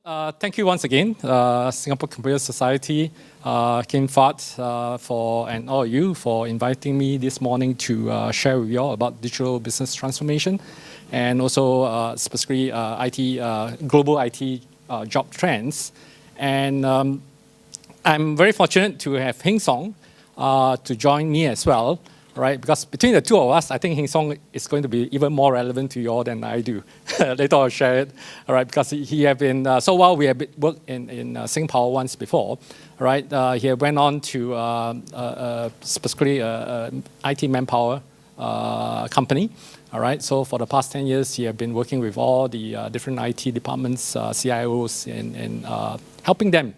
Thank you once again, Singapore Computer Society, Kim Fat, and all of you for inviting me this morning to share with you all about digital business transformation and also specifically global IT job trends. And I'm very fortunate to have Heng Song to join me as well. Right, because between the two of us, I think Heng Song is going to be even more relevant to you all than I do. Later I'll share it. All right, because he have been so while we have worked in Singapore once before. Right, he went on to specifically IT manpower company. All right, so for the past 10 years, he have been working with all the different IT departments, CIOs, and helping them,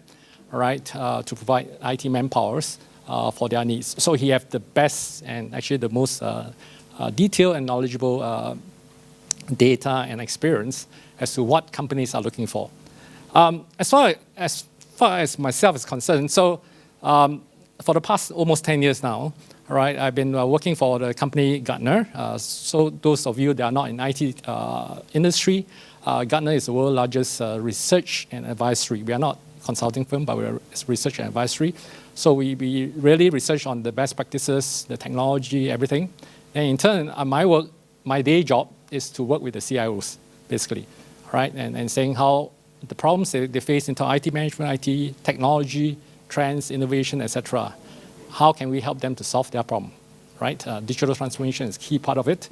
all right, to provide IT manpowers. For their needs. So he has the best and actually the most detailed and knowledgeable data and experience as to what companies are looking for. As far as myself is concerned, so for the past almost 10 years now, all right, I've been working for the company Gartner. So those of you that are not in IT industry, Gartner is the world's largest research and advisory. We are not consulting firm, but we're research and advisory. So we really research on the best practices, the technology, everything. And in turn, my day job is to work with the CIOs, basically, right? And saying how the problems they face into IT management, IT technology, trends, innovation, etc. How can we help them to solve their problem, right? Digital transformation is a key part of it.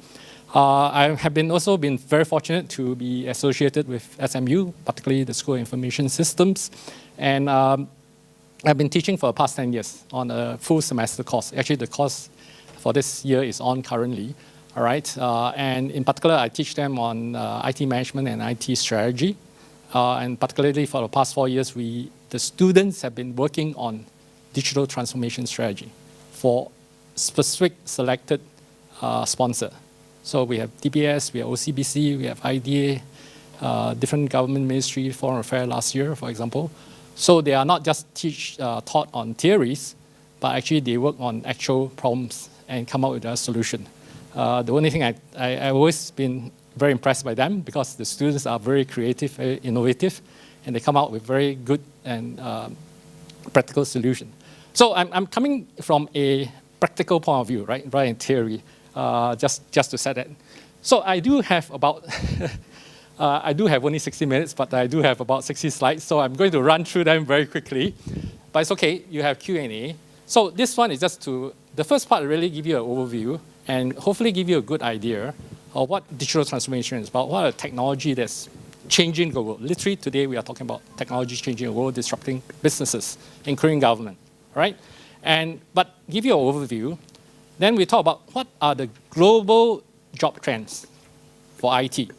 I have also been very fortunate to be associated with SMU, particularly the School of Information Systems. And I've been teaching for the past 10 years on a full semester course. Actually, the course for this year is on currently, all right? And in particular, I teach them on IT management and IT strategy. And particularly for the past 4 years, the students have been working on digital transformation strategy for specific selected sponsor. So we have DBS, we have OCBC, we have IDA, different government ministry, foreign affairs last year, for example. So they are not just taught on theories, but actually they work on actual problems and come up with a solution. The only thing I've always been very impressed by them because the students are very creative, very innovative, and they come out with very good and practical solution. So I'm coming from a practical point of view, right, rather than theory, just to set that. So I do have about I do have only 60 minutes, but I do have about 60 slides, so I'm going to run through them very quickly. But it's okay, you have Q&A. So this one is just the first part really give you an overview and hopefully give you a good idea of what digital transformation is about, what are the technology that's changing the world. Literally today we are talking about technology changing the world, disrupting businesses, including government, right? But give you an overview, then we talk about what are the global job trends for IT.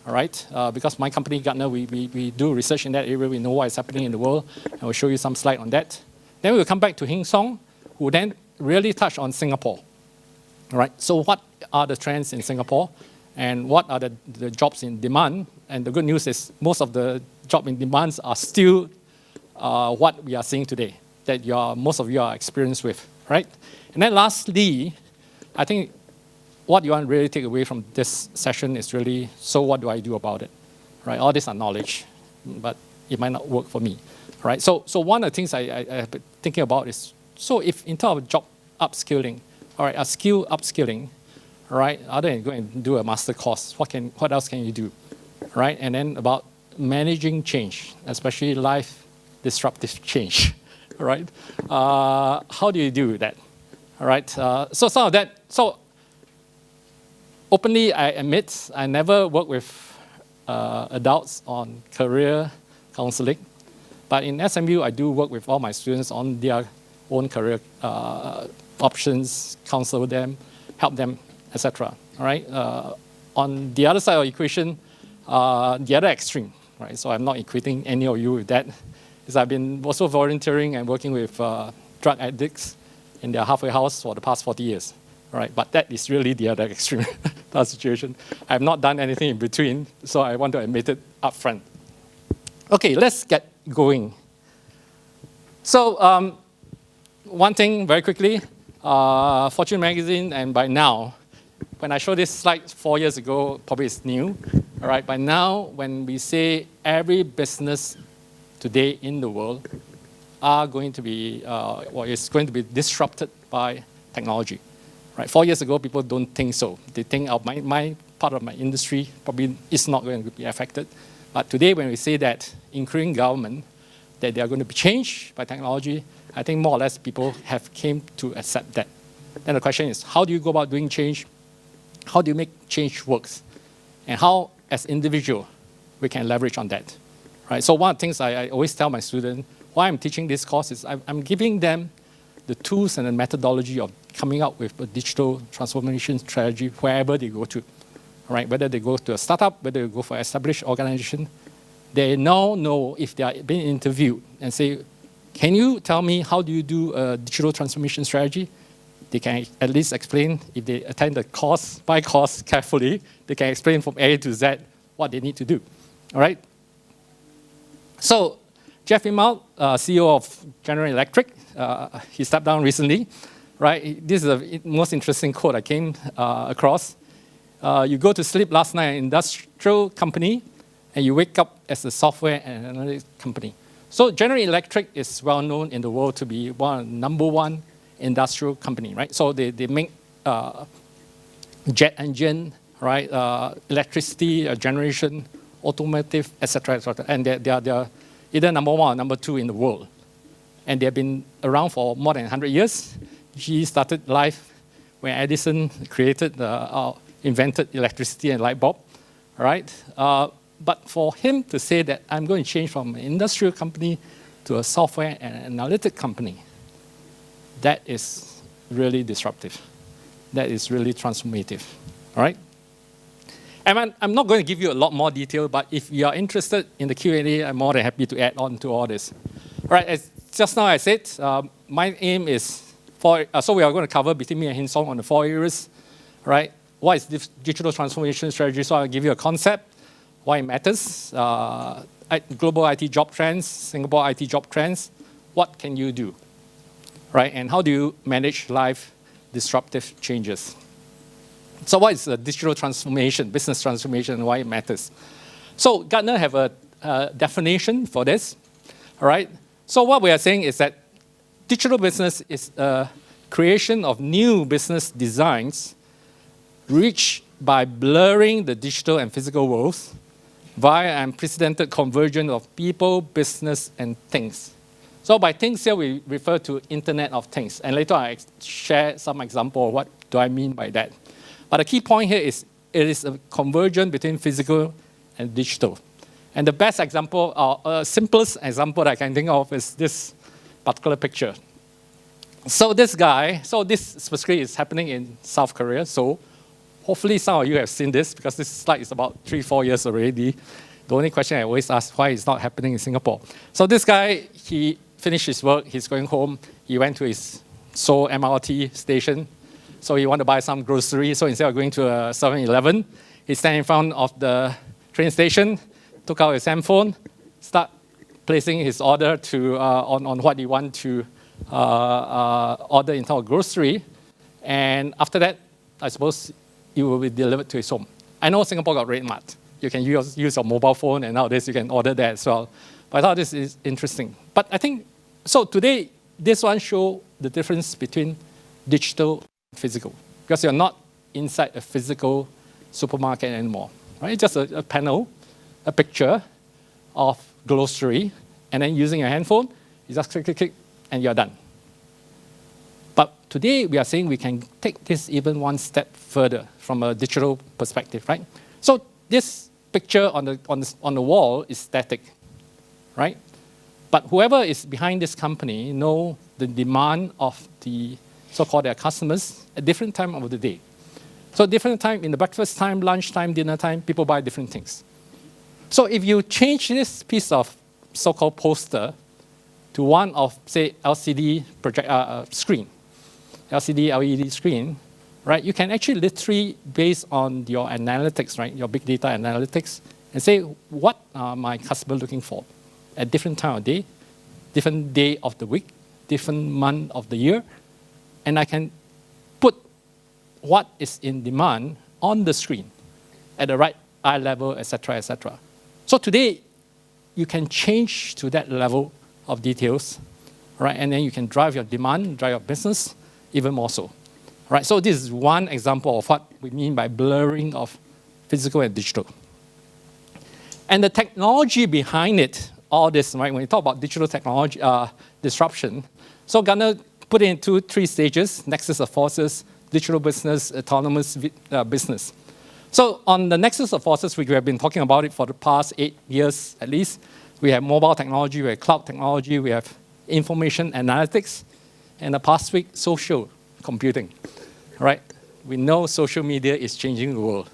All right, because my company, Gartner, we do research in that area. We know what is happening in the world. And we'll show you some slide on that. Then we'll come back to Heng Song, who then really touch on Singapore. All right, so what are the trends in Singapore? And what are the jobs in demand? And the good news is most of the job in demands are still what we are seeing today, that most of you are experienced with, right? And then lastly, I think what you want to really take away from this session is really, so what do I do about it? Right? All these are knowledge, but it might not work for me. Right? So one of the things I have been thinking about is, so if in terms of job upskilling, all right, a skill upskilling, right, other than go and do a master course, what else can you do? Right? And then about managing change, especially life disruptive change. Right? How do you do that? All right. So some of that. So openly, I admit I never work with adults on career counseling, but in SMU, I do work with all my students on their own career options, counsel them, help them, etc. All right. On the other side of the equation, the other extreme, right? So I'm not equating any of you with that, is I've been also volunteering and working with drug addicts in their halfway house for the past 40 years. Right, but that is really the other extreme situation. I have not done anything in between, so I want to admit it up front. Okay, let's get going. So one thing very quickly, Fortune magazine, and by now, when I showed this slide 4 years ago, probably it's new, All right, by now, when we say every business today in the world are going to be, is going to be disrupted by technology. Right? 4 years ago, people don't think so. They think my part of my industry probably is not going to be affected. But today, when we say that, including government, that they are going to be changed by technology, I think more or less people have came to accept that. Then the question is, how do you go about doing change? How do you make change works? And how, as individual, we can leverage on that. Right? So one of the things I always tell my students, why I'm teaching this course is I'm giving them the tools and the methodology of coming up with a digital transformation strategy wherever they go to. Right? Whether they go to a startup, whether they go for an established organization, they now know if they are being interviewed and say, can you tell me how do you do a digital transformation strategy? They can at least explain, if they attend the course, by course carefully, they can explain from A to Z what they need to do. All right? So, Jeff Immelt, CEO of General Electric, he stepped down recently. Right? This is the most interesting quote I came across. You go to sleep last night in an industrial company, and you wake up as a software and analytics company. So General Electric is well known in the world to be number one industrial company, right? So they make jet engine, right? Electricity generation, automotive, etc., etc. And they are either number one or number two in the world. And they have been around for more than 100 years. He started life when Edison invented electricity and light bulb, right? But for him to say that I'm going to change from an industrial company to a software and analytic company, that is really disruptive. That is really transformative, all right? And I'm not going to give you a lot more detail, but if you are interested in the Q&A, I'm more than happy to add on to all this. All right, as just now I said, my aim is so we are going to cover between me and Hin Song on the 4 areas, right? What is this digital transformation strategy? So I'll give you a concept, why it matters, global IT job trends, Singapore IT job trends, what can you do, right? And how do you manage life disruptive changes? So what is digital transformation, business transformation, and why it matters? So Gartner have a definition for this, all right? So what we are saying is that digital business is a creation of new business designs reached by blurring the digital and physical worlds via unprecedented convergence of people, business, and things. So by things here, we refer to Internet of Things. And later I share some example of what do I mean by that. But the key point here is it is a convergence between physical and digital. And the best example, or simplest example that I can think of is this particular picture. So this specifically is happening in South Korea. So hopefully some of you have seen this because this slide is about 3-4 years already. The only question I always ask, why it's not happening in Singapore? So this guy, he finished his work, he's going home, he went to his Seoul MRT station. So he wanted to buy some groceries. So instead of going to a 7-Eleven, he stand in front of the train station, took out his handphone, start placing his order on what he want to order in terms of grocery. And after that, I suppose it will be delivered to his home. I know Singapore got RedMart. You can use your mobile phone, and nowadays you can order that as well. But I thought this is interesting. But I think, so today, this one shows the difference between digital and physical. Because you're not inside a physical supermarket anymore, right? Just a panel, a picture of grocery, and then using your handphone, you just click, click, click, and you're done. But today, we are saying we can take this even one step further from a digital perspective, right? So this picture on the wall is static, right? But whoever is behind this company know the demand of the so-called their customers at different time of the day. So different time, in the breakfast time, lunch time, dinner time, people buy different things. So if you change this piece of so-called poster to one of, say, LCD screen, LCD, LED screen, right? You can actually literally, based on your analytics, right, your big data analytics, and say, what are my customers looking for at different time of day, different day of the week, different month of the year, and I can put what is in demand on the screen at the right eye level, etc., etc. So today, you can change to that level of details, right? And then you can drive your demand, drive your business even more so, right? So this is one example of what we mean by blurring of physical and digital. And the technology behind it, all this, right? When you talk about digital technology disruption, so Gartner put it into 3 stages: nexus of forces, digital business, autonomous business. So on the nexus of forces, we have been talking about it for the past 8 years at least. We have mobile technology, we have cloud technology, we have information analytics, and the past week, social computing, right? We know social media is changing the world.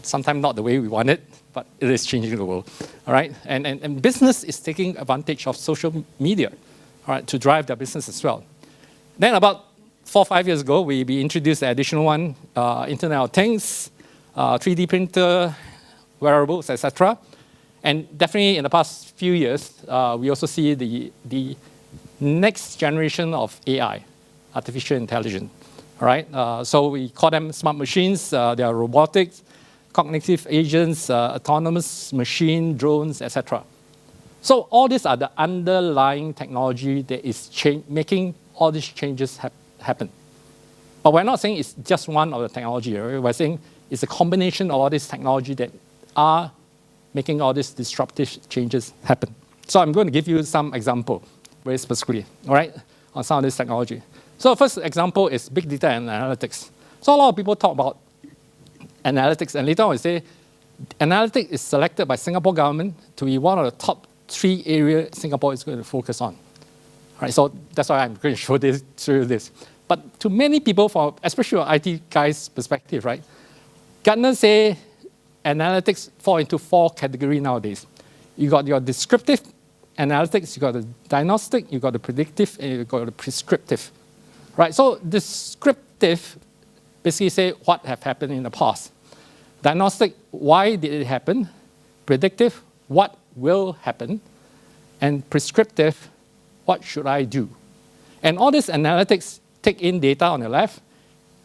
Sometimes not the way we want it, but it is changing the world, all right? And business is taking advantage of social media, all right, to drive their business as well. Then about 4 or 5 years ago, we introduced the additional one, Internet of Things, 3D printer, wearables, etc. And definitely in the past few years, we also see the next generation of AI, artificial intelligence, all right? So we call them smart machines. They are robotics, cognitive agents, autonomous machine, drones, etc. So all these are the underlying technology that is making all these changes happen. But we're not saying it's just one of the technology. Right? We're saying it's a combination of all this technology that are making all these disruptive changes happen. So I'm going to give you some example, very specifically, all right, on some of this technology. So first example is big data and analytics. So a lot of people talk about analytics, and later on we say analytics is selected by Singapore government to be one of the top 3 areas Singapore is going to focus on. All right, so that's why I'm going to show this. But to many people, especially from IT guys' perspective, right, Gartner say analytics fall into 4 categories nowadays. You got your descriptive analytics, you got the diagnostic, you got the predictive, and you got the prescriptive. Right? So descriptive basically say what have happened in the past. Diagnostic, why did it happen? Predictive, what will happen? And prescriptive, what should I do? And all this analytics take in data on the left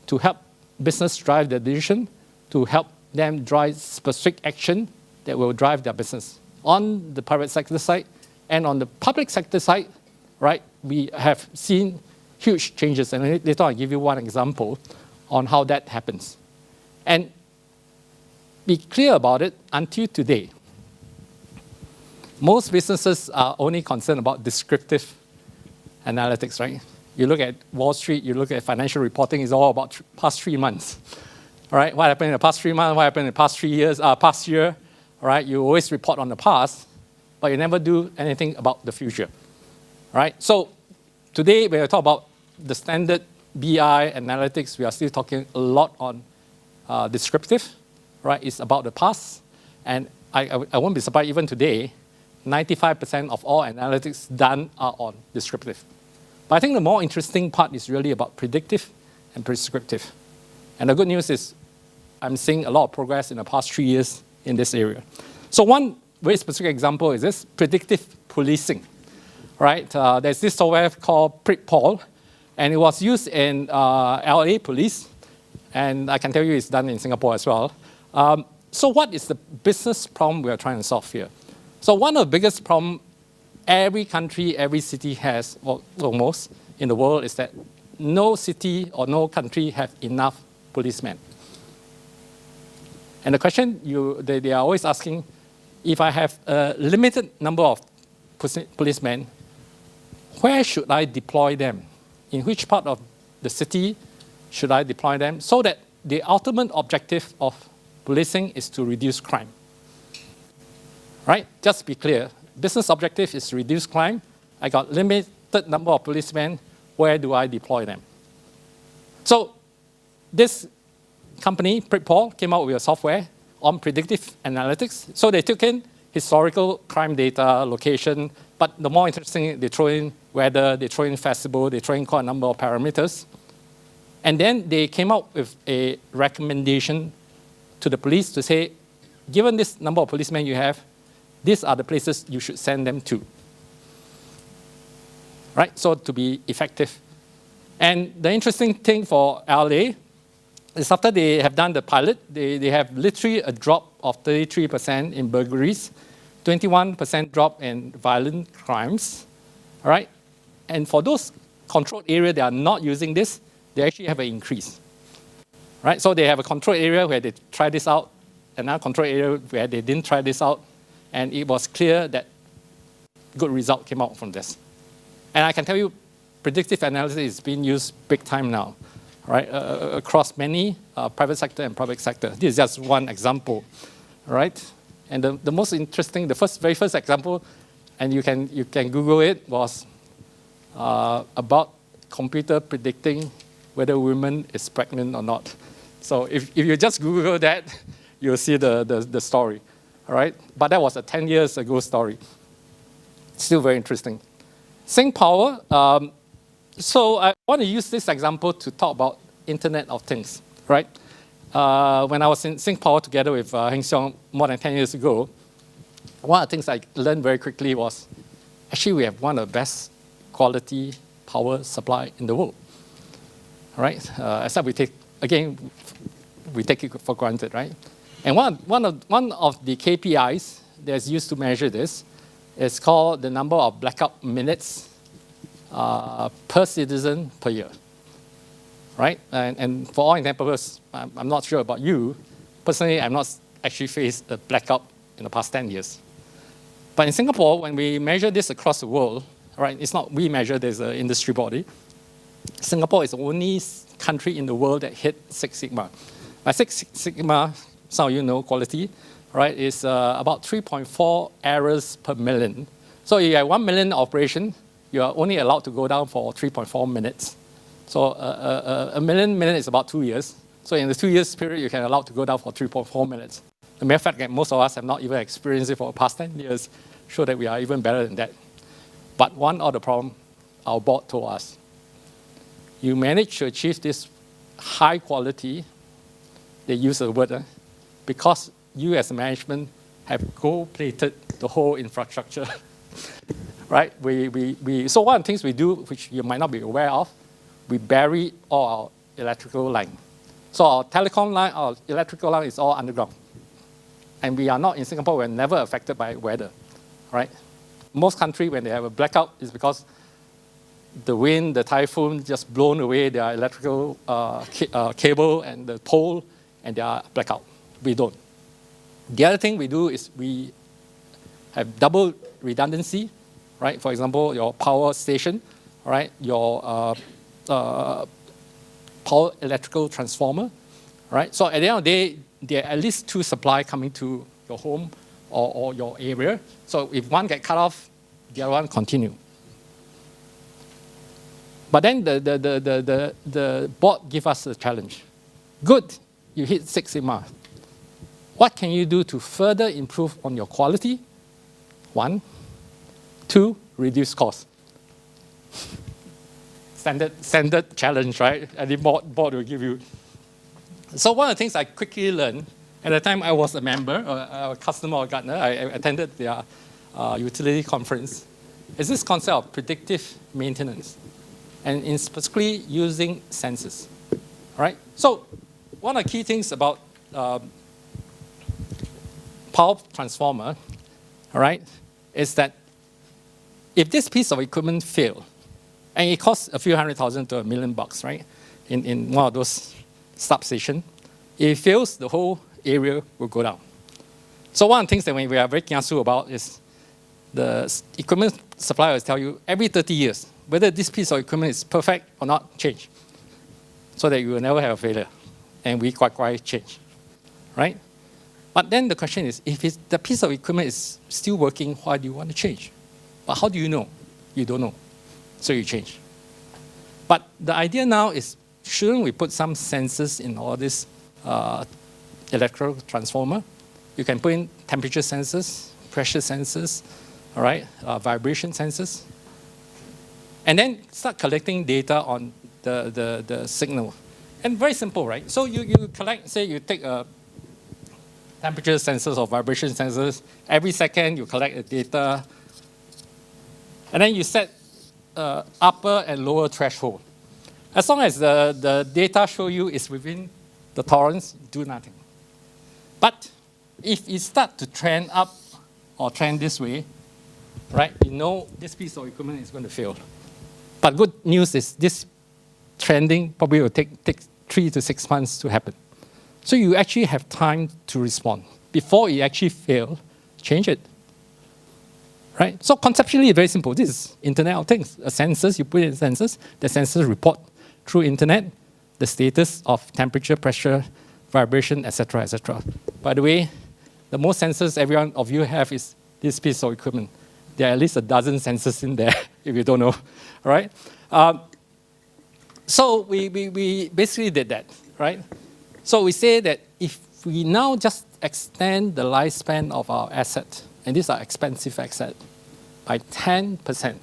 to help business drive their decision, to help them drive specific action that will drive their business. On the private sector side and on the public sector side, right, we have seen huge changes. And later I'll give you one example on how that happens. And be clear about it, until today, most businesses are only concerned about descriptive analytics, right? You look at Wall Street, you look at financial reporting, it's all about past 3 months. All right, what happened in the past 3 months, what happened in the past 3 years, past year, all right? You always report on the past, but you never do anything about the future, right? So today, when we talk about the standard BI analytics, we are still talking a lot on descriptive, right? It's about the past, and I won't be surprised even today, 95% of all analytics done are on descriptive. But I think the more interesting part is really about predictive and prescriptive. And the good news is I'm seeing a lot of progress in the past 3 years in this area. So one very specific example is this predictive policing, right? There's this software called Predictive Policing, and it was used in LA police, and I can tell you it's done in Singapore as well. So what is the business problem we are trying to solve here? So one of the biggest problems every country, every city has, or almost, in the world is that no city or no country have enough policemen. And the question they are always asking, if I have a limited number of policemen, where should I deploy them? In which part of the city should I deploy them? So that the ultimate objective of policing is to reduce crime. Right? Just be clear. Business objective is to reduce crime. I got limited number of policemen. Where do I deploy them? So this company, Predictive Policing, came out with a software on predictive analytics. So they took in historical crime data, location, but the more interesting, they throw in weather, they throw in festival, they throw in quite a number of parameters. And then they came out with a recommendation to the police to say, given this number of policemen you have, these are the places you should send them to. Right? So to be effective. And the interesting thing for LA is after they have done the pilot, they have literally a drop of 33% in burglaries, 21% drop in violent crimes, all right? And for those controlled areas that are not using this, they actually have an increase, right? So they have a controlled area where they try this out, another controlled area where they didn't try this out, and it was clear that good result came out from this. And I can tell you, predictive analysis is being used big time now, right? Across many private sector and public sector. This is just one example, right? And the most interesting, the very first example, and you can Google it, was about computer predicting whether a woman is pregnant or not. So if you just Google that, you'll see the story, all right? But that was a 10 years ago story. Still very interesting. Sync power. So I want to use this example to talk about Internet of Things, right? When I was in Sync Power together with Heng Xiong more than 10 years ago, one of the things I learned very quickly was, actually we have one of the best quality power supply in the world, right? Except we take it for granted, right? And one of the KPIs that's used to measure this is called the number of blackout minutes per citizen per year, right? And for all intents and purposes, I'm not sure about you. Personally, I've not actually faced a blackout in the past 10 years. But in Singapore, when we measure this across the world, right, it's not we measure, there's an industry body. Singapore is the only country in the world that hit Six Sigma. By Six Sigma, some of you know quality, right, is about 3.4 errors per million. So if you have 1 million operation, you are only allowed to go down for 3.4 minutes. So a million minute is about 2 years. So in the 2 years period, you can allow to go down for 3.4 minutes. The mere fact that most of us have not even experienced it for the past 10 years show that we are even better than that. But one of the problem, our board told us, you manage to achieve this high quality, they use the word, because you as management have gold-plated the whole infrastructure, right? So one of the things we do, which you might not be aware of, we bury all our electrical line. So our telecom line, our electrical line is all underground. And we are not in Singapore, we're never affected by weather, right? Most countries, when they have a blackout, is because the wind, the typhoon just blown away their electrical cable and the pole, and they are blackout. We don't. The other thing we do is we have double redundancy, right? For example, your power station, right? Your power electrical transformer, right? So at the end of the day, there are at least 2 supply coming to your home or your area. So if one get cut off, the other one continue. But then the board give us a challenge. Good, you hit Six Sigma. What can you do to further improve on your quality? 1, 2, reduce cost. Standard challenge, right? And the board will give you. So one of the things I quickly learned, at the time I was a member, a customer of Gartner, I attended their utility conference, is this concept of predictive maintenance, and in specifically using sensors, right? So one of the key things about power transformer, all right, is that if this piece of equipment fail, and it costs a few $100,000 to $1 million, right, in one of those substations, if it fails, the whole area will go down. So one of the things that we are very kiasu about is the equipment suppliers tell you every 30 years, whether this piece of equipment is perfect or not, change, so that you will never have a failure. And we quite change, right? But then the question is, if the piece of equipment is still working, why do you want to change? But how do you know? You don't know, so you change. But the idea now is, shouldn't we put some sensors in all this electrical transformer? You can put in temperature sensors, pressure sensors, all right, vibration sensors, and then start collecting data on the signal. And very simple, right? So you collect, say you take a temperature sensors or vibration sensors, every second you collect the data, and then you set upper and lower threshold. As long as the data show you is within the tolerance, do nothing. But if it start to trend up or trend this way, right, you know this piece of equipment is going to fail. But good news is this trending probably will take 3 to 6 months to happen. So you actually have time to respond. Before it actually fails, change it. Right? So conceptually, it's very simple. This is Internet of Things. A sensors, you put in sensors, the sensors report through Internet the status of temperature, pressure, vibration, etc., etc. By the way, the most sensors every one of you have is this piece of equipment. There are at least a dozen sensors in there, if you don't know. Right? So we basically did that. Right? So we say that if we now just extend the lifespan of our asset, and these are expensive assets, by 10%.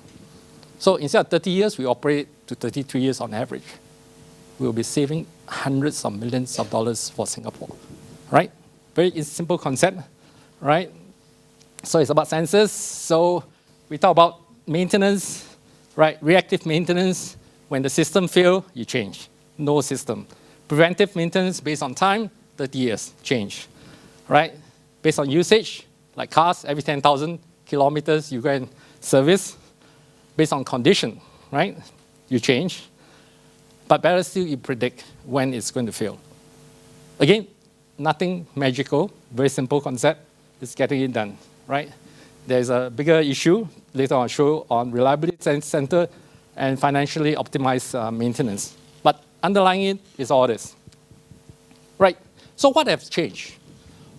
So instead of 30 years, we operate to 33 years on average. We'll be saving hundreds of millions of dollars for Singapore, right? Very simple concept, right? So it's about sensors. So we talk about maintenance, right? Reactive maintenance. When the system fails, you change. No system. Preventive maintenance based on time, 30 years, change, right? Based on usage, like cars, every 10,000 kilometers, you go and service. Based on condition, right? You change. But better still, you predict when it's going to fail. Again, nothing magical, very simple concept. It's getting it done, right? There's a bigger issue later on show on reliability center and financially optimized maintenance. But underlying it is all this, right? So what has changed?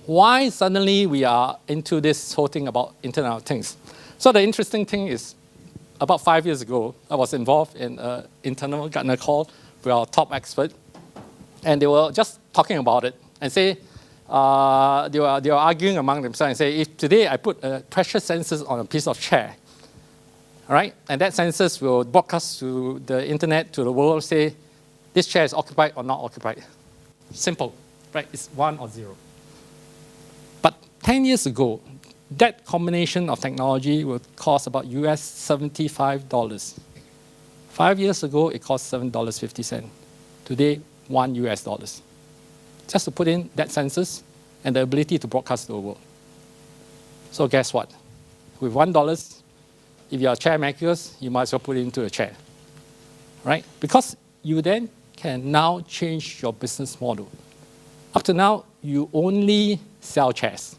Why suddenly we are into this whole thing about Internet of Things? So the interesting thing is, about 5 years ago, I was involved in an internal Gartner call with our top expert, and they were just talking about it and say, they were arguing among themselves and say, if today I put pressure sensors on a piece of chair, right, and that sensors will broadcast to the internet, to the world, say, this chair is occupied or not occupied. Simple, right? It's 1 or 0. But 10 years ago, that combination of technology would cost about US $75. 5 years ago, it cost $7.50. Today, $1. Just to put in that sensors and the ability to broadcast to the world. So guess what? With $1, if you're a chair maker, you might as well put it into a chair, right? Because you then can now change your business model. Up to now, you only sell chairs,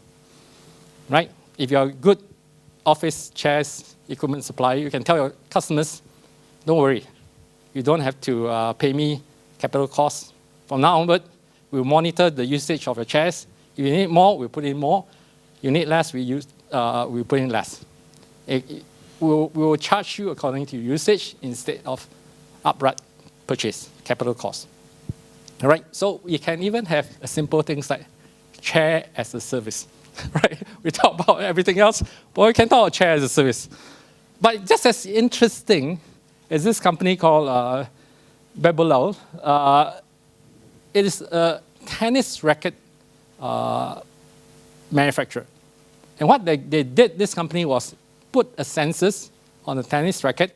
right? If you're a good office chairs equipment supplier, you can tell your customers, don't worry, you don't have to pay me capital costs. From now onward, we'll monitor the usage of your chairs. If you need more, we'll put in more. You need less, we'll put in less. We will charge you according to usage instead of upfront purchase, capital cost. All right, so you can even have a simple things like chair as a service. Right? We talk about everything else, but we can talk about chair as a service. But just as interesting as this company called Babulal, it is a tennis racket manufacturer. And what they did, this company was put a sensors on a tennis racket,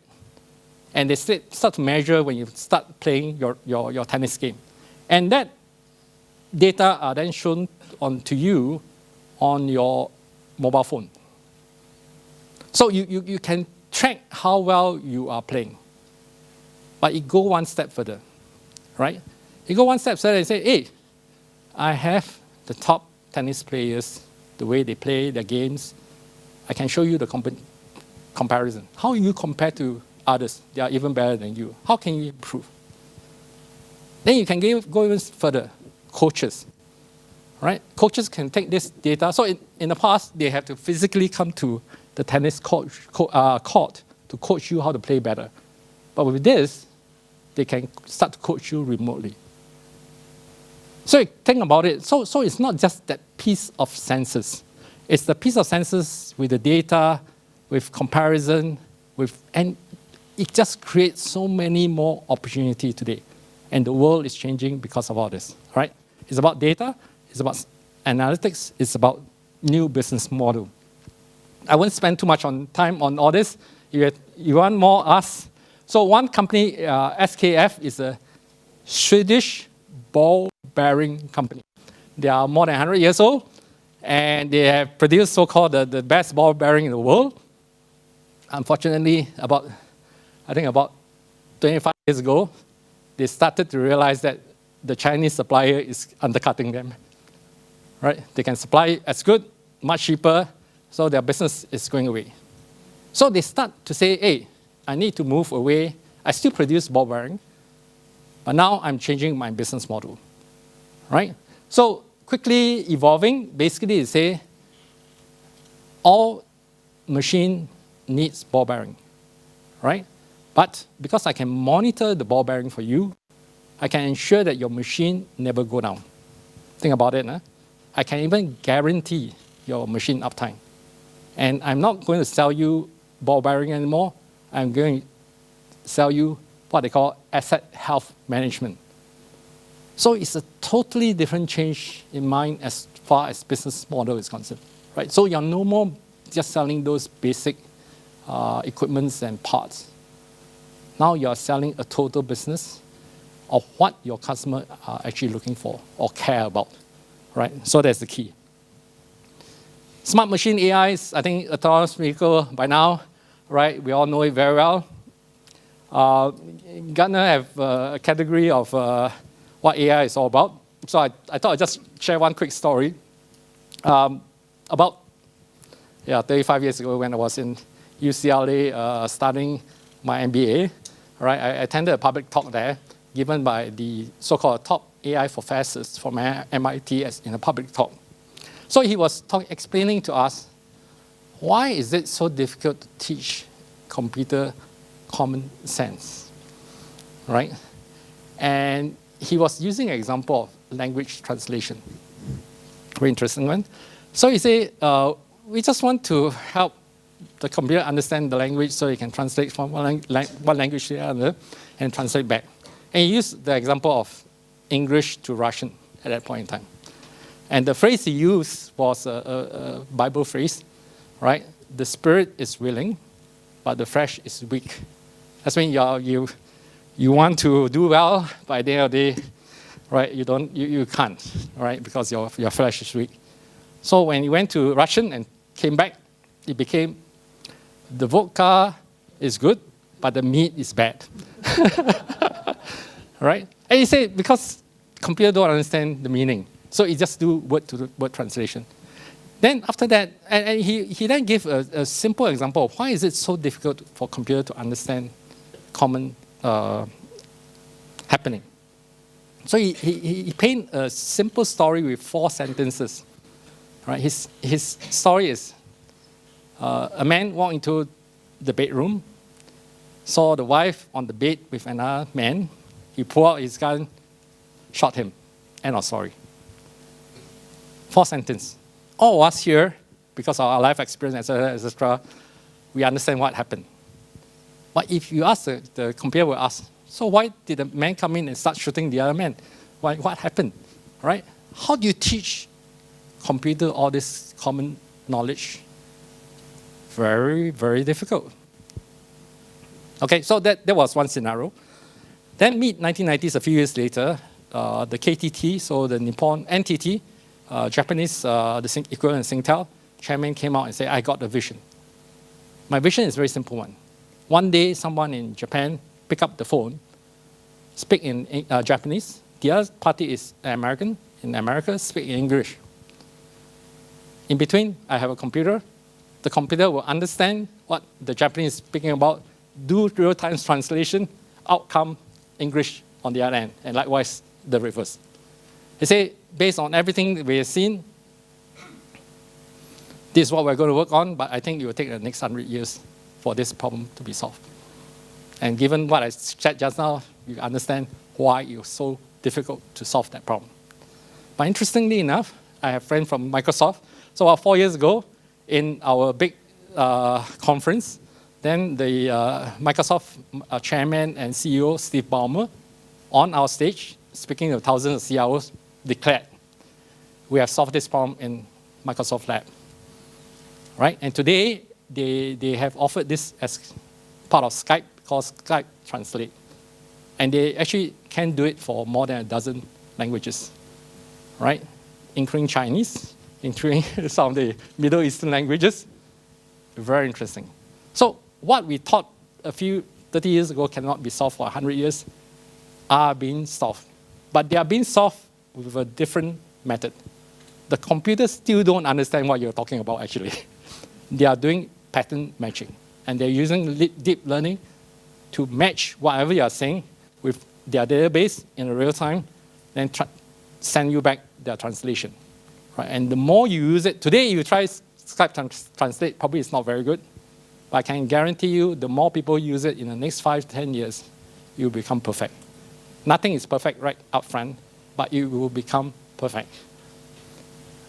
and they start to measure when you start playing your tennis game. And that data are then shown to you on your mobile phone. So you can track how well you are playing. But it go one step further, right? You go one step further and say, hey, I have the top tennis players, the way they play their games. I can show you the comparison. How you compare to others? They are even better than you. How can you improve? Then you can go even further. Coaches. Right? Coaches can take this data. So in the past, they have to physically come to the tennis court to coach you how to play better. But with this, they can start to coach you remotely. So think about it. So it's not just that piece of sensors. It's the piece of sensors with the data, with comparison, and it just creates so many more opportunity today. And the world is changing because of all this, right? It's about data. It's about analytics. It's about new business model. I won't spend too much time on all this. If you want more, ask. So one company, SKF, is a Swedish ball bearing company. They are more than 100 years old, and they have produced so-called the best ball bearing in the world. Unfortunately, about 25 years ago, they started to realize that the Chinese supplier is undercutting them. Right? They can supply as good, much cheaper, so their business is going away. So they start to say, hey, I need to move away. I still produce ball bearing, but now I'm changing my business model. Right? So quickly evolving, basically they say all machine needs ball bearing. Right? But because I can monitor the ball bearing for you, I can ensure that your machine never go down. Think about it. Huh? I can even guarantee your machine uptime. And I'm not going to sell you ball bearing anymore. I'm going to sell you what they call asset health management. So it's a totally different change in mind as far as business model is concerned. Right? So you're no more just selling those basic equipments and parts. Now you're selling a total business of what your customer are actually looking for or care about. Right? So that's the key. Smart machine AIs, I think autonomous vehicle by now, right? We all know it very well. Gartner have a category of what AI is all about. So I thought I'd just share one quick story. About 35 years ago when I was in UCLA studying my MBA, right? I attended a public talk there given by the so-called top AI professors from MIT in a public talk. So he was explaining to us, why is it so difficult to teach computer common sense, right? And he was using an example of language translation. Very interesting one. So he said, we just want to help the computer understand the language so it can translate from one language to the other and translate back. And he used the example of English to Russian at that point in time. And the phrase he used was a Bible phrase, right? The spirit is willing, but the flesh is weak. That's when you want to do well, but at the end of the day, right, you can't, right? Because your flesh is weak. So when he went to Russian and came back, it became, the vodka is good, but the meat is bad. Right? And he said, because computer don't understand the meaning, so he just do word-to-word translation. Then after that, and he then gave a simple example of why is it so difficult for computer to understand common happening. So he painted a simple story with 4 sentences. Right? His story is, a man walked into the bedroom, saw the wife on the bed with another man. He pulled out his gun, shot him. End of story. 4 sentences. All of us here, because of our life experience, etc., we understand what happened. But if you ask, the computer will ask, so why did the man come in and start shooting the other man? What happened? Right? How do you teach computer all this common knowledge? Very, very difficult. Okay, so that was one scenario. Then mid-1990s, a few years later, the KTT, so the Nippon NTT, Japanese, the equivalent of Singtel, chairman came out and said, I got the vision. My vision is a very simple one. One day, someone in Japan pick up the phone, speak in Japanese. The other party is American. In America, speak in English. In between, I have a computer. The computer will understand what the Japanese is speaking about, do real-time translation, outcome English on the other end, and likewise the reverse. They say, based on everything we have seen, this is what we're going to work on, but I think it will take the next 100 years for this problem to be solved. And given what I said just now, you understand why it was so difficult to solve that problem. But interestingly enough, I have a friend from Microsoft. So 4 years ago, in our big conference, then the Microsoft chairman and CEO, Steve Ballmer, on our stage, speaking to thousands of CIOs, declared, we have solved this problem in Microsoft Lab. Right? And today, they have offered this as part of Skype, called Skype Translate. And they actually can do it for more than a dozen languages. right? Including Chinese, including some of the Middle Eastern languages. Very interesting. So what we thought a few 30 years ago cannot be solved for 100 years are being solved. But they are being solved with a different method. The computers still don't understand what you're talking about, actually. They are doing pattern matching. And they're using deep learning to match whatever you are saying with their database in real time, then send you back their translation. Right? And the more you use it, today you try Skype Translate, probably it's not very good. But I can guarantee you, the more people use it in the next 5 to 10 years, you'll become perfect. Nothing is perfect right up front, but it will become perfect.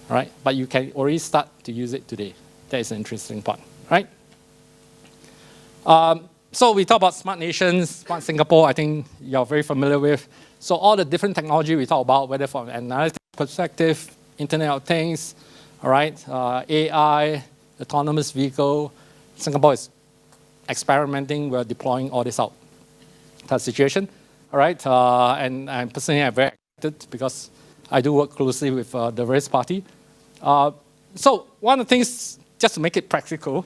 All right? But you can already start to use it today. That is an interesting part, right? So we talk about smart nations, smart Singapore, I think you're very familiar with. So all the different technology we talk about, whether from an analytics perspective, Internet of Things, all right, AI, autonomous vehicle, Singapore is experimenting, we're deploying all this out. That situation, all right? And I'm personally very excited because I do work closely with the various parties. So one of the things, just to make it practical,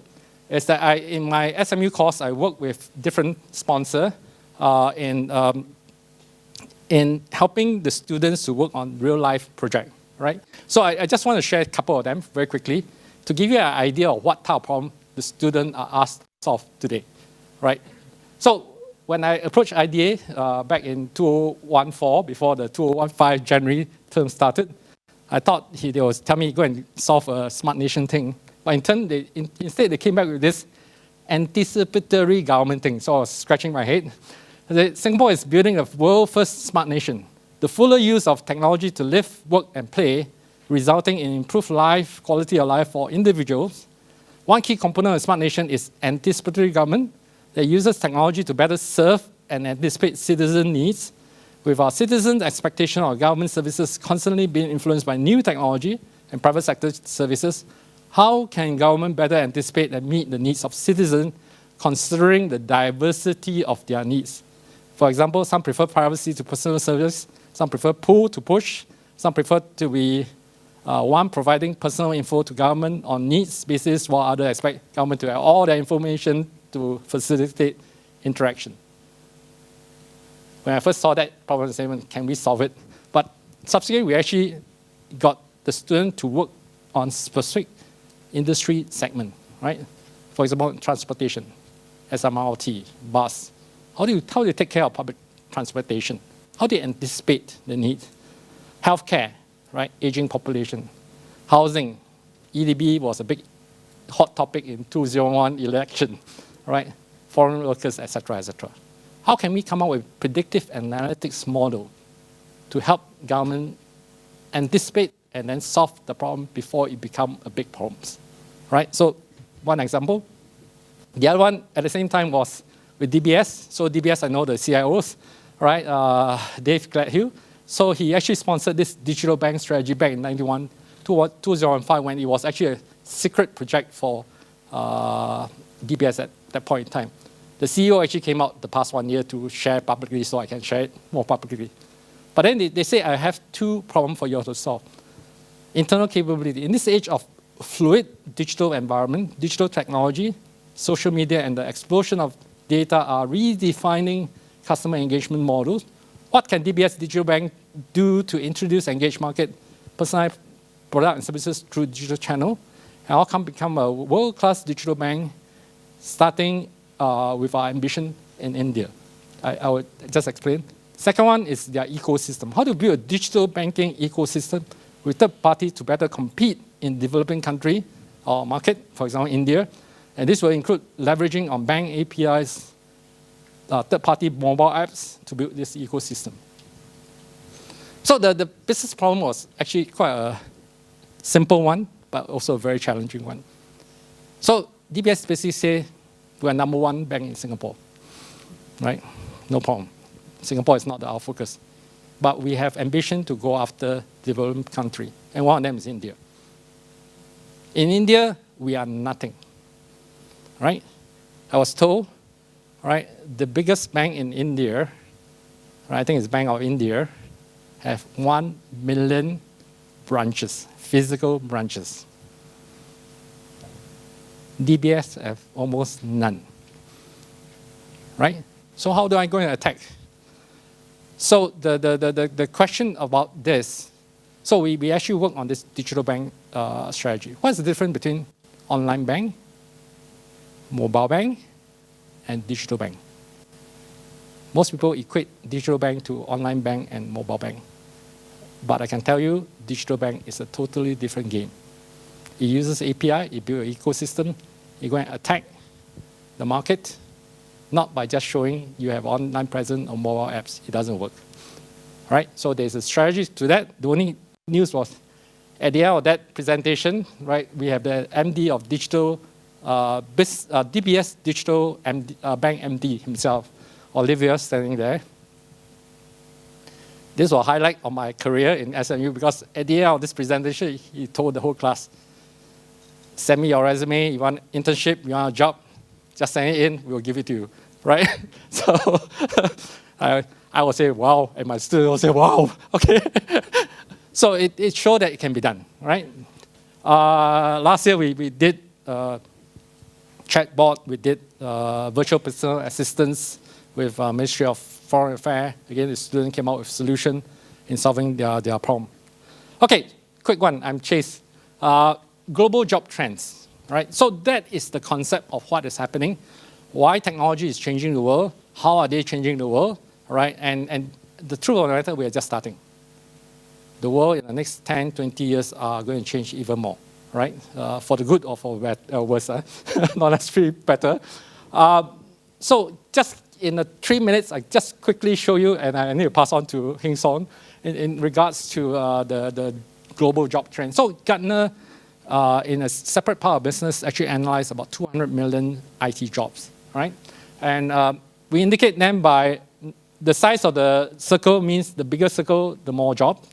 is that in my SMU course, I work with different sponsors in helping the students to work on real-life projects, right? So I just want to share a couple of them very quickly to give you an idea of what type of problem the students are asked to solve today, right? So when I approached IDA back in 2014, before the 2015 January term started, I thought they would tell me, go and solve a smart nation thing. But in turn, instead they came back with this anticipatory government thing. So I was scratching my head. Singapore is building a world-first smart nation. The fuller use of technology to live, work, and play, resulting in improved life, quality of life for individuals. One key component of smart nation is anticipatory government that uses technology to better serve and anticipate citizen needs. With our citizens' expectation of government services constantly being influenced by new technology and private sector services, how can government better anticipate and meet the needs of citizens considering the diversity of their needs? For example, some prefer privacy to personal service, some prefer pull to push, some prefer to be one providing personal info to government on needs basis, while others expect government to have all their information to facilitate interaction. When I first saw that problem statement, can we solve it? But subsequently, we actually got the student to work on specific industry segment, right? For example, transportation, SMRT, bus. How do you take care of public transportation? How do you anticipate the need? Healthcare, right? Aging population. Housing, EDB was a big hot topic in 2001 election, right? Foreign workers, etc., etc. How can we come up with predictive analytics model to help government anticipate and then solve the problem before it becomes a big problem, right? So one example. The other one at the same time was with DBS. So DBS, I know the CIOs, right? Dave Gladhill. So he actually sponsored this digital bank strategy back in 2005 when it was actually a secret project for DBS at that point in time. The CEO actually came out the past 1 year to share publicly, so I can share it more publicly. But then they say, I have two problems for you all to solve. Internal capability. In this age of fluid digital environment, digital technology, social media, and the explosion of data are redefining customer engagement models. What can DBS Digital Bank do to introduce engaged market, personalized product and services through digital channel, and how can become a world-class digital bank, starting with our ambition in India? I would just explain. Second one is their ecosystem. How to build a digital banking ecosystem with third parties to better compete in developing country or market, for example, India. And this will include leveraging on bank APIs, third-party mobile apps to build this ecosystem. So the business problem was actually quite a simple one, but also a very challenging one. So DBS basically say, we're number one bank in Singapore, right? No problem. Singapore is not our focus. But we have ambition to go after developing country, and one of them is India. In India, we are nothing, right? I was told, right, the biggest bank in India, right, I think it's Bank of India, have 1 million branches, physical branches. DBS have almost none, right? So how do I go and attack? So the question about this, so we actually work on this digital bank strategy. What's the difference between online bank, mobile bank, and digital bank? Most people equate digital bank to online bank and mobile bank. But I can tell you, digital bank is a totally different game. It uses API, it builds an ecosystem, you go and attack the market, not by just showing you have online presence or mobile apps. It doesn't work, right? So there's a strategy to that. The only news was at the end of that presentation, right? We have the MD of digital, DBS Digital Bank MD himself, Olivia, standing there. This was a highlight of my career in SMU because at the end of this presentation, he told the whole class, send me your resume, you want internship, you want a job, just send it in, we'll give it to you, right? So I will say, wow, and my student will say, wow, okay. So it showed that it can be done, right? Last year, we did chatbot, we did virtual personal assistants with Ministry of Foreign Affairs. Again, the student came out with a solution in solving their problem. Okay, quick one, I'm Chase. Global job trends, right? So that is the concept of what is happening, why technology is changing the world, how are they changing the world, right? And the truth of the matter, we are just starting. The world in the next 10, 20 years are going to change even more, right? For the good or for worse, not necessarily better. So just in the 3 minutes, I just quickly show you, and I need to pass on to Hing Song in regards to the global job trend. So Gartner, in a separate part of business, actually analyzed about 200 million IT jobs, right? And we indicate them by the size of the circle means the bigger circle, the more job.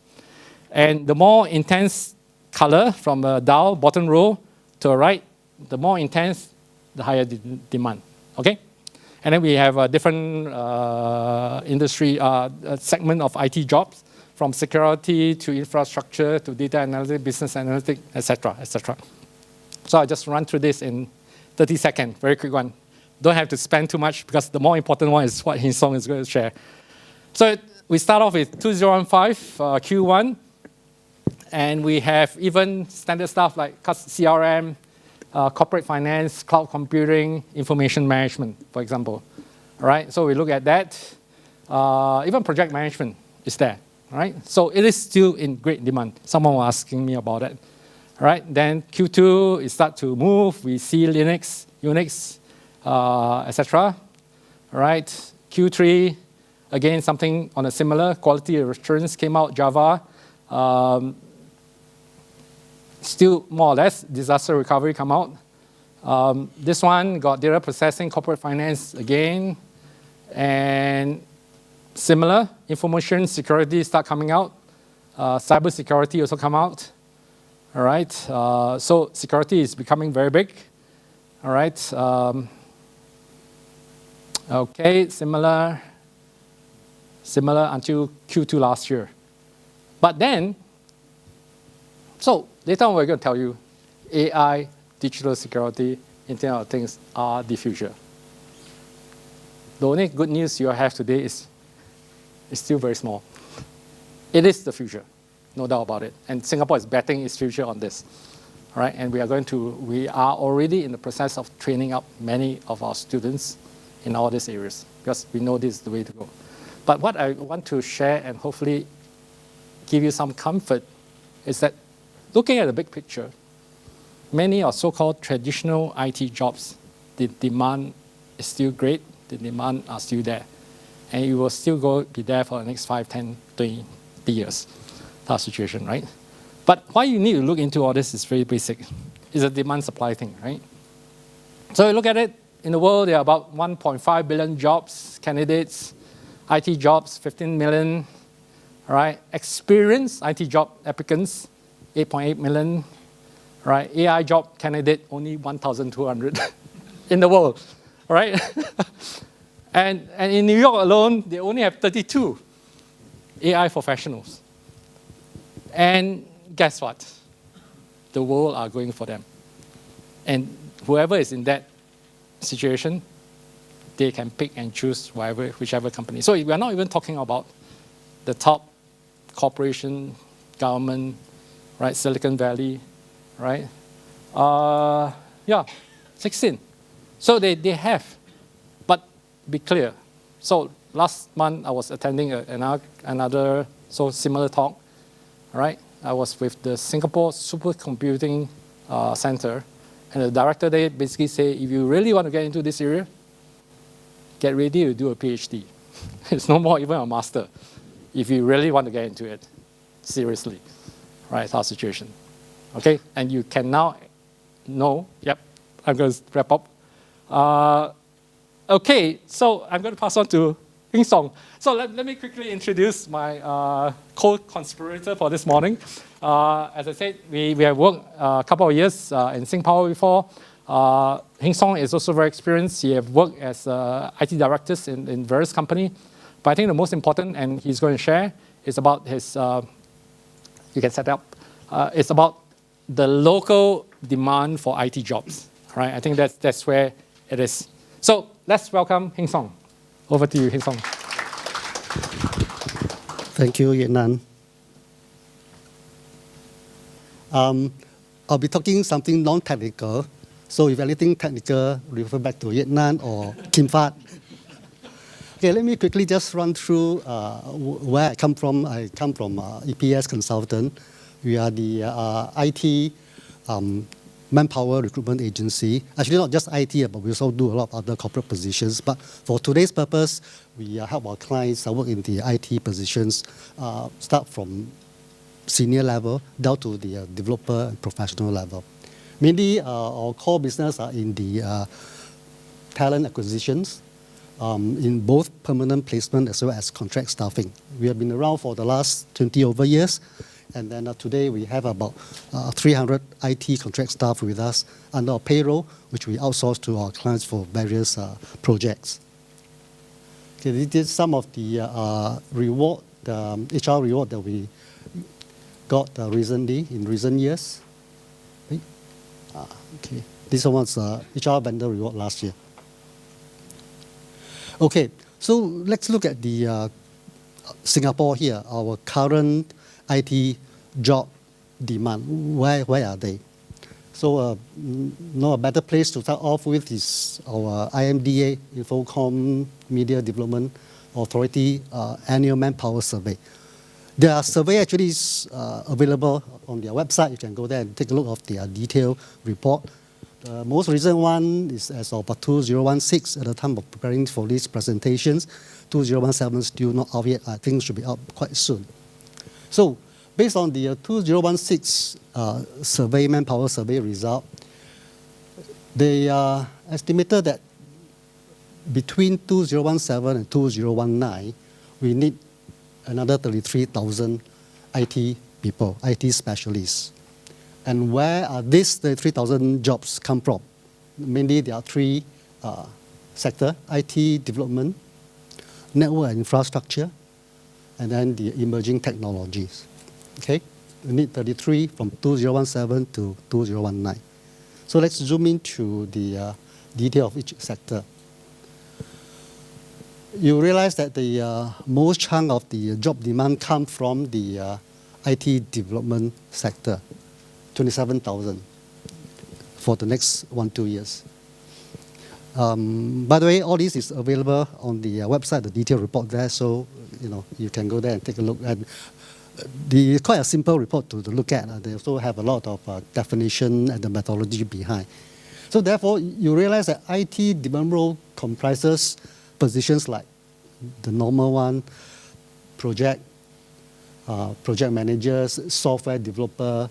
And the more intense color from the down, bottom row to the right, the more intense, the higher demand, okay? And then we have a different industry segment of IT jobs, from security to infrastructure to data analytics, business analytics, etc., etc. So I'll just run through this in 30 seconds, very quick one. Don't have to spend too much because the more important one is what Hin Song is going to share. So we start off with 2015 Q1, and we have even standard stuff like CRM, corporate finance, cloud computing, information management, for example. All right, so we look at that. Even project management is there. Right? So it is still in great demand. Someone was asking me about it. All right? Then Q2, it starts to move. We see Linux, Unix, etc. All right? Q3, again, something on a similar quality assurance came out, Java. Still more or less, disaster recovery come out. This one got data processing, corporate finance again, and similar, information security start coming out. Cyber security also come out. All right, so security is becoming very big. All right, okay, similar until Q2 last year. But then, so later on we're going to tell you, AI, digital security, Internet of Things are the future. The only good news you have today is it's still very small. It is the future, no doubt about it. And Singapore is betting its future on this. All right? And we are already in the process of training up many of our students in all these areas because we know this is the way to go. But what I want to share and hopefully give you some comfort is that looking at the big picture, many of so-called traditional IT jobs, the demand is still great, the demand are still there. And it will still be there for the next 5, 10, 20 years, that situation, right? But why you need to look into all this is very basic. It's a demand-supply thing, right? So you look at it, in the world, there are about 1.5 billion jobs, candidates, IT jobs, 15 million, right? Experienced IT job applicants, 8.8 million, right? AI job candidate, only 1,200 in the world, right? And in New York alone, they only have 32 AI professionals. And guess what? The world are going for them. And whoever is in that situation, they can pick and choose whichever company. So we're not even talking about the top corporation, government, right? Silicon Valley, right? 16. So they have, but be clear. So last month I was attending another similar talk, right? I was with the Singapore Supercomputing Center, and the director there basically said, if you really want to get into this area, get ready to do a PhD. It's no more even a master. If you really want to get into it, seriously, right? It's our situation, okay? And you can now know, yep, I'm going to wrap up. Okay, so I'm going to pass on to Hing Song. So let me quickly introduce my co-conspirator for this morning. As I said, we have worked a couple of years in Singapore before. Hing Song is also very experienced. He has worked as IT directors in various companies. But I think the most important, and he's going to share, is about his, you can set up, it's about the local demand for IT jobs. Right? I think that's where it is. So let's welcome Hing Song. Over to you, Hing Song. Thank you, Yuen Nan. I'll be talking something non-technical. So if anything technical, refer back to Yuen Nan or Kim Fat. Okay, let me quickly just run through where I come from. I come from EPS Consultant. We are the IT manpower recruitment agency. Actually, not just IT, but we also do a lot of other corporate positions. But for today's purpose, we help our clients work in the IT positions, start from senior level down to the developer and professional level. Mainly, our core business are in the talent acquisitions, in both permanent placement as well as contract staffing. We have been around for the last 20 over years. And then today we have about 300 IT contract staff with us under our payroll, which we outsource to our clients for various projects. Okay, this is some of the reward, the HR reward that we got recently in recent years. Okay, this one's HR vendor reward last year. Okay, so let's look at the Singapore here, our current IT job demand. Where are they? So a better place to start off with is our IMDA, Infocom Media Development Authority annual manpower survey. Their survey actually is available on their website. You can go there and take a look of their detailed report. The most recent one is as of 2016 at the time of preparing for these presentations. 2017 still not out yet. I think it should be out quite soon. So based on the 2016 survey, manpower survey result, they estimated that between 2017 and 2019, we need another 33,000 IT people, IT specialists. And where are these 33,000 jobs come from? Mainly there are three sectors: IT development, network and infrastructure, and then the emerging technologies. Okay, we need 33 from 2017 to 2019. So let's zoom into the detail of each sector. You realize that the most chunk of the job demand comes from the IT development sector, 27,000 for the next 1-2 years. By the way, all this is available on the website, the detailed report there, so you can go there and take a look. And it's quite a simple report to look at. They also have a lot of definition and the methodology behind. So therefore, you realize that IT development role comprises positions like the normal one, project managers, software developer,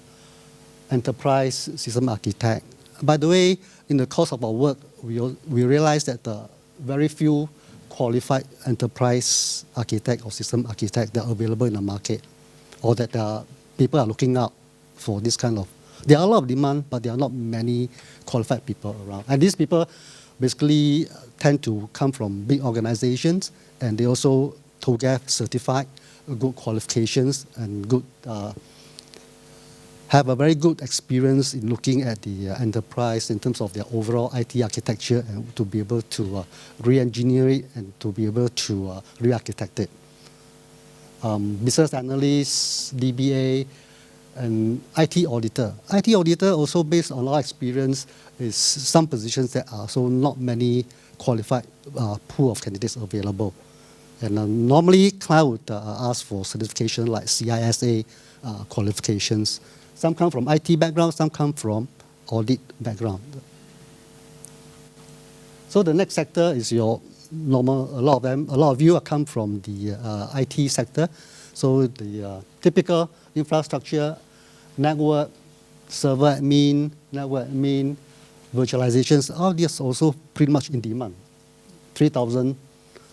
enterprise system architect. By the way, in the course of our work, we realized that very few qualified enterprise architect or system architect that are available in the market, or that people are looking out for this kind of. There are a lot of demand, but there are not many qualified people around. And these people basically tend to come from big organizations, and they also TOGAF certified, good qualifications and good have a very good experience in looking at the enterprise in terms of their overall IT architecture and to be able to re-engineer it and to be able to re-architect it. Business analyst, DBA, and IT auditor. IT auditor also based on our experience is some positions that are so not many qualified pool of candidates available. And normally client would ask for certification like CISA qualifications. Some come from IT background, some come from audit background. So the next sector is your normal, a lot of you come from the IT sector. So the typical infrastructure, network, server admin, network admin, virtualizations, all these also pretty much in demand. 3,000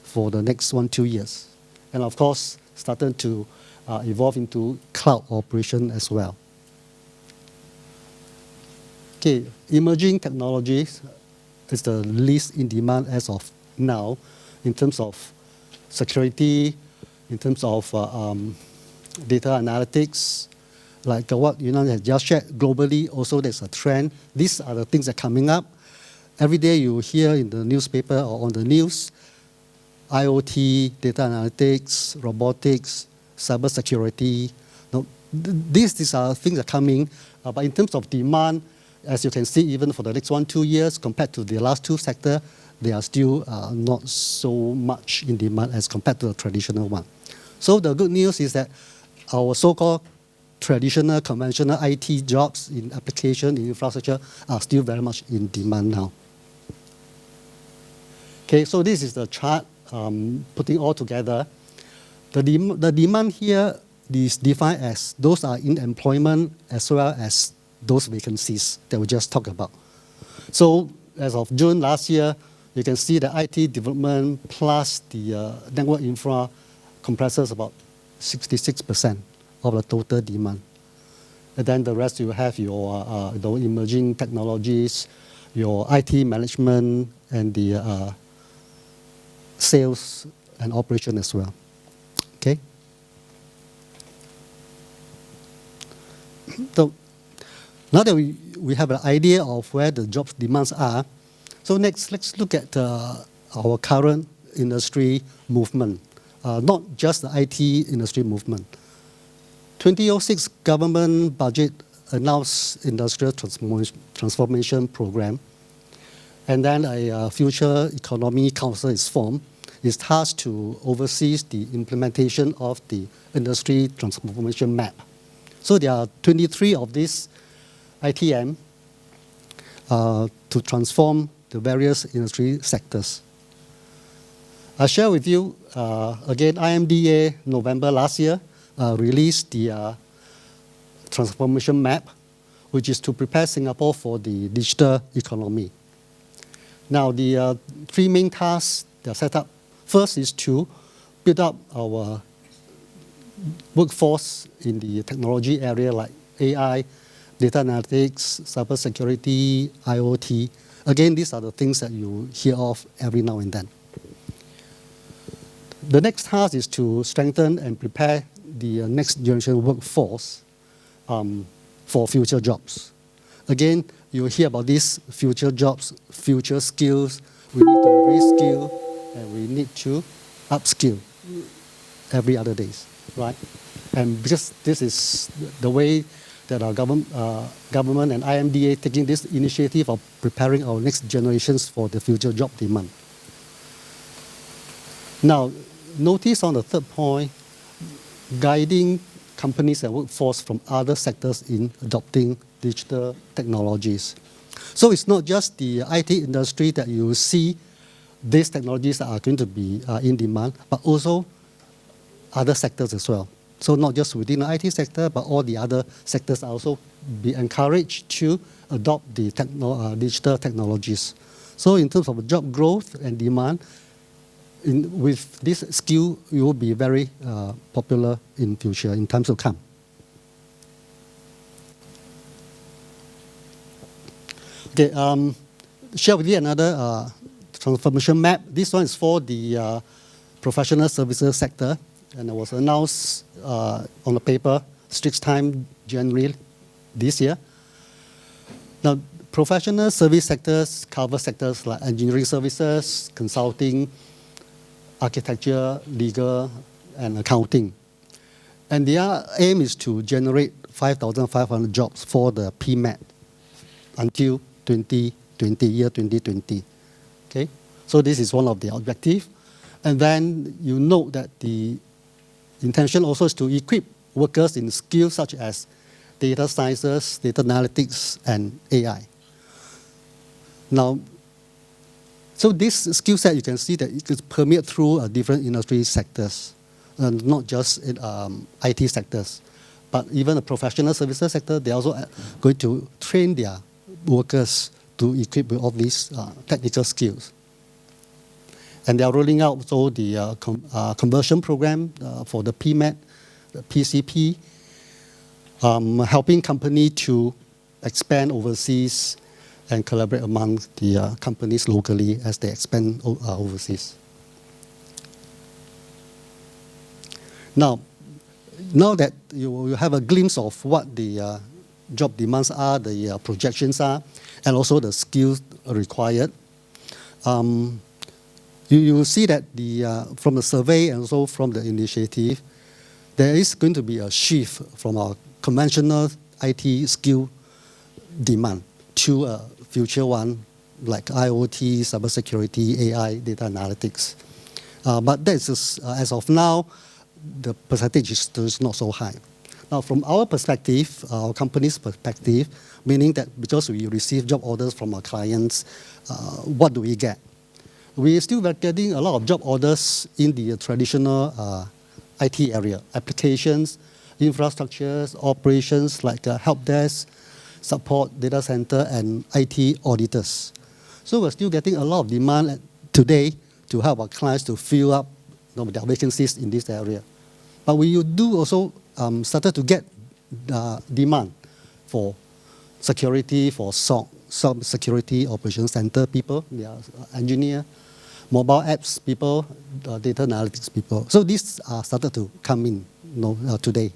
for the next 1-2 years. And of course, started to evolve into cloud operation as well. Okay, emerging technologies is the least in demand as of now in terms of security, in terms of data analytics, like what Yunan has just shared globally, also there's a trend. These are the things that are coming up. Every day you hear in the newspaper or on the news, IoT, data analytics, robotics, cybersecurity. No, these are things that are coming, but in terms of demand, as you can see, even for the next 1-2 years, compared to the last two sectors, they are still not so much in demand as compared to the traditional one. So the good news is that our so-called traditional, conventional IT jobs in application, in infrastructure, are still very much in demand now. Okay, so this is the chart putting all together. The demand here is defined as those are in employment as well as those vacancies that we just talked about. So as of June last year, you can see the IT development plus the network infra comprises about 66% of the total demand. And then the rest you have your emerging technologies, your IT management, and the sales and operation as well. Okay. So now that we have an idea of where the job demands are, so next let's look at our current industry movement, not just the IT industry movement. 2006 government budget announced industrial transformation program, and then a future economy council is formed. It's tasked to oversee the implementation of the industry transformation map. So there are 23 of these ITM to transform the various industry sectors. I share with you, again, IMDA, November last year, released the transformation map, which is to prepare Singapore for the digital economy. Now, the three main tasks that are set up. First is to build up our workforce in the technology area like AI, data analytics, cybersecurity, IoT. Again, these are the things that you hear of every now and then. The next task is to strengthen and prepare the next generation workforce for future jobs. Again, you hear about these future jobs, future skills. We need to reskill and we need to upskill every other days, right? And because this is the way that our government and IMDA taking this initiative of preparing our next generations for the future job demand. Now, notice on the third point, guiding companies and workforce from other sectors in adopting digital technologies. So it's not just the IT industry that you see these technologies are going to be in demand, but also other sectors as well. So not just within the IT sector, but all the other sectors are also be encouraged to adopt the digital technologies. So in terms of job growth and demand, with this skill, it will be very popular in future, in times to come. Okay, share with you another transformation map. This one is for the professional services sector, and it was announced on the paper, Straits Times, January this year. Now, professional service sectors cover sectors like engineering services, consulting, architecture, legal, and accounting. And their aim is to generate 5,500 jobs for the PMAT until 2020. Okay? So this is one of the objectives. And then you note that the intention also is to equip workers in skills such as data sciences, data analytics, and AI. Now, so this skill set, you can see that it is permeated through different industry sectors, not just in IT sectors, but even the professional services sector, they're also going to train their workers to equip with all these technical skills. And they are rolling out also the conversion program for the PMAT, the PCP, helping company to expand overseas and collaborate among the companies locally as they expand overseas. Now that you have a glimpse of what the job demands are, the projections are, and also the skills required, you will see that from the survey and also from the initiative, there is going to be a shift from our conventional IT skill demand to a future one like IoT, cybersecurity, AI, data analytics. But that's just, as of now, the percentage is still not so high. Now, from our perspective, our company's perspective, meaning that because we receive job orders from our clients, what do we get? We are still getting a lot of job orders in the traditional IT area, applications, infrastructures, operations like help desk, support, data center, and IT auditors. So we're still getting a lot of demand today to help our clients to fill up their vacancies in this area. But we do also started to get demand for security, for SOC, security operations center people, they are engineer, mobile apps people, data analytics people. So these are started to come in today.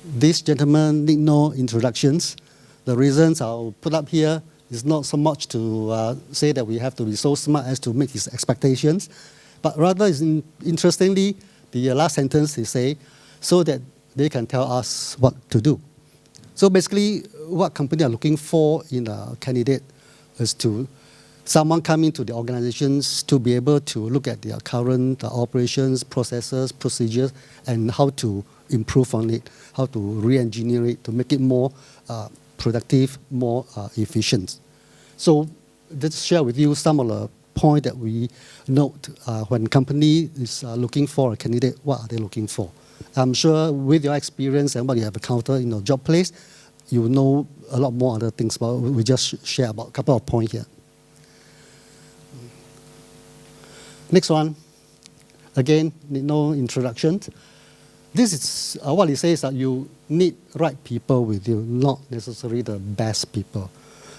This gentleman need no introductions. The reasons I'll put up here is not so much to say that we have to be so smart as to make his expectations, but rather, interestingly, the last sentence they say, so that they can tell us what to do. So basically, what companies are looking for in a candidate is to someone come into the organizations to be able to look at their current operations, processes, procedures, and how to improve on it, how to re-engineer it to make it more productive, more efficient. So let's share with you some of the points that we note when company is looking for a candidate, what are they looking for? I'm sure with your experience and what you have encountered in your job place, you know a lot more other things, but we just share about a couple of points here. Next one, again, no introduction. This is what it says, that you need right people with you, not necessarily the best people.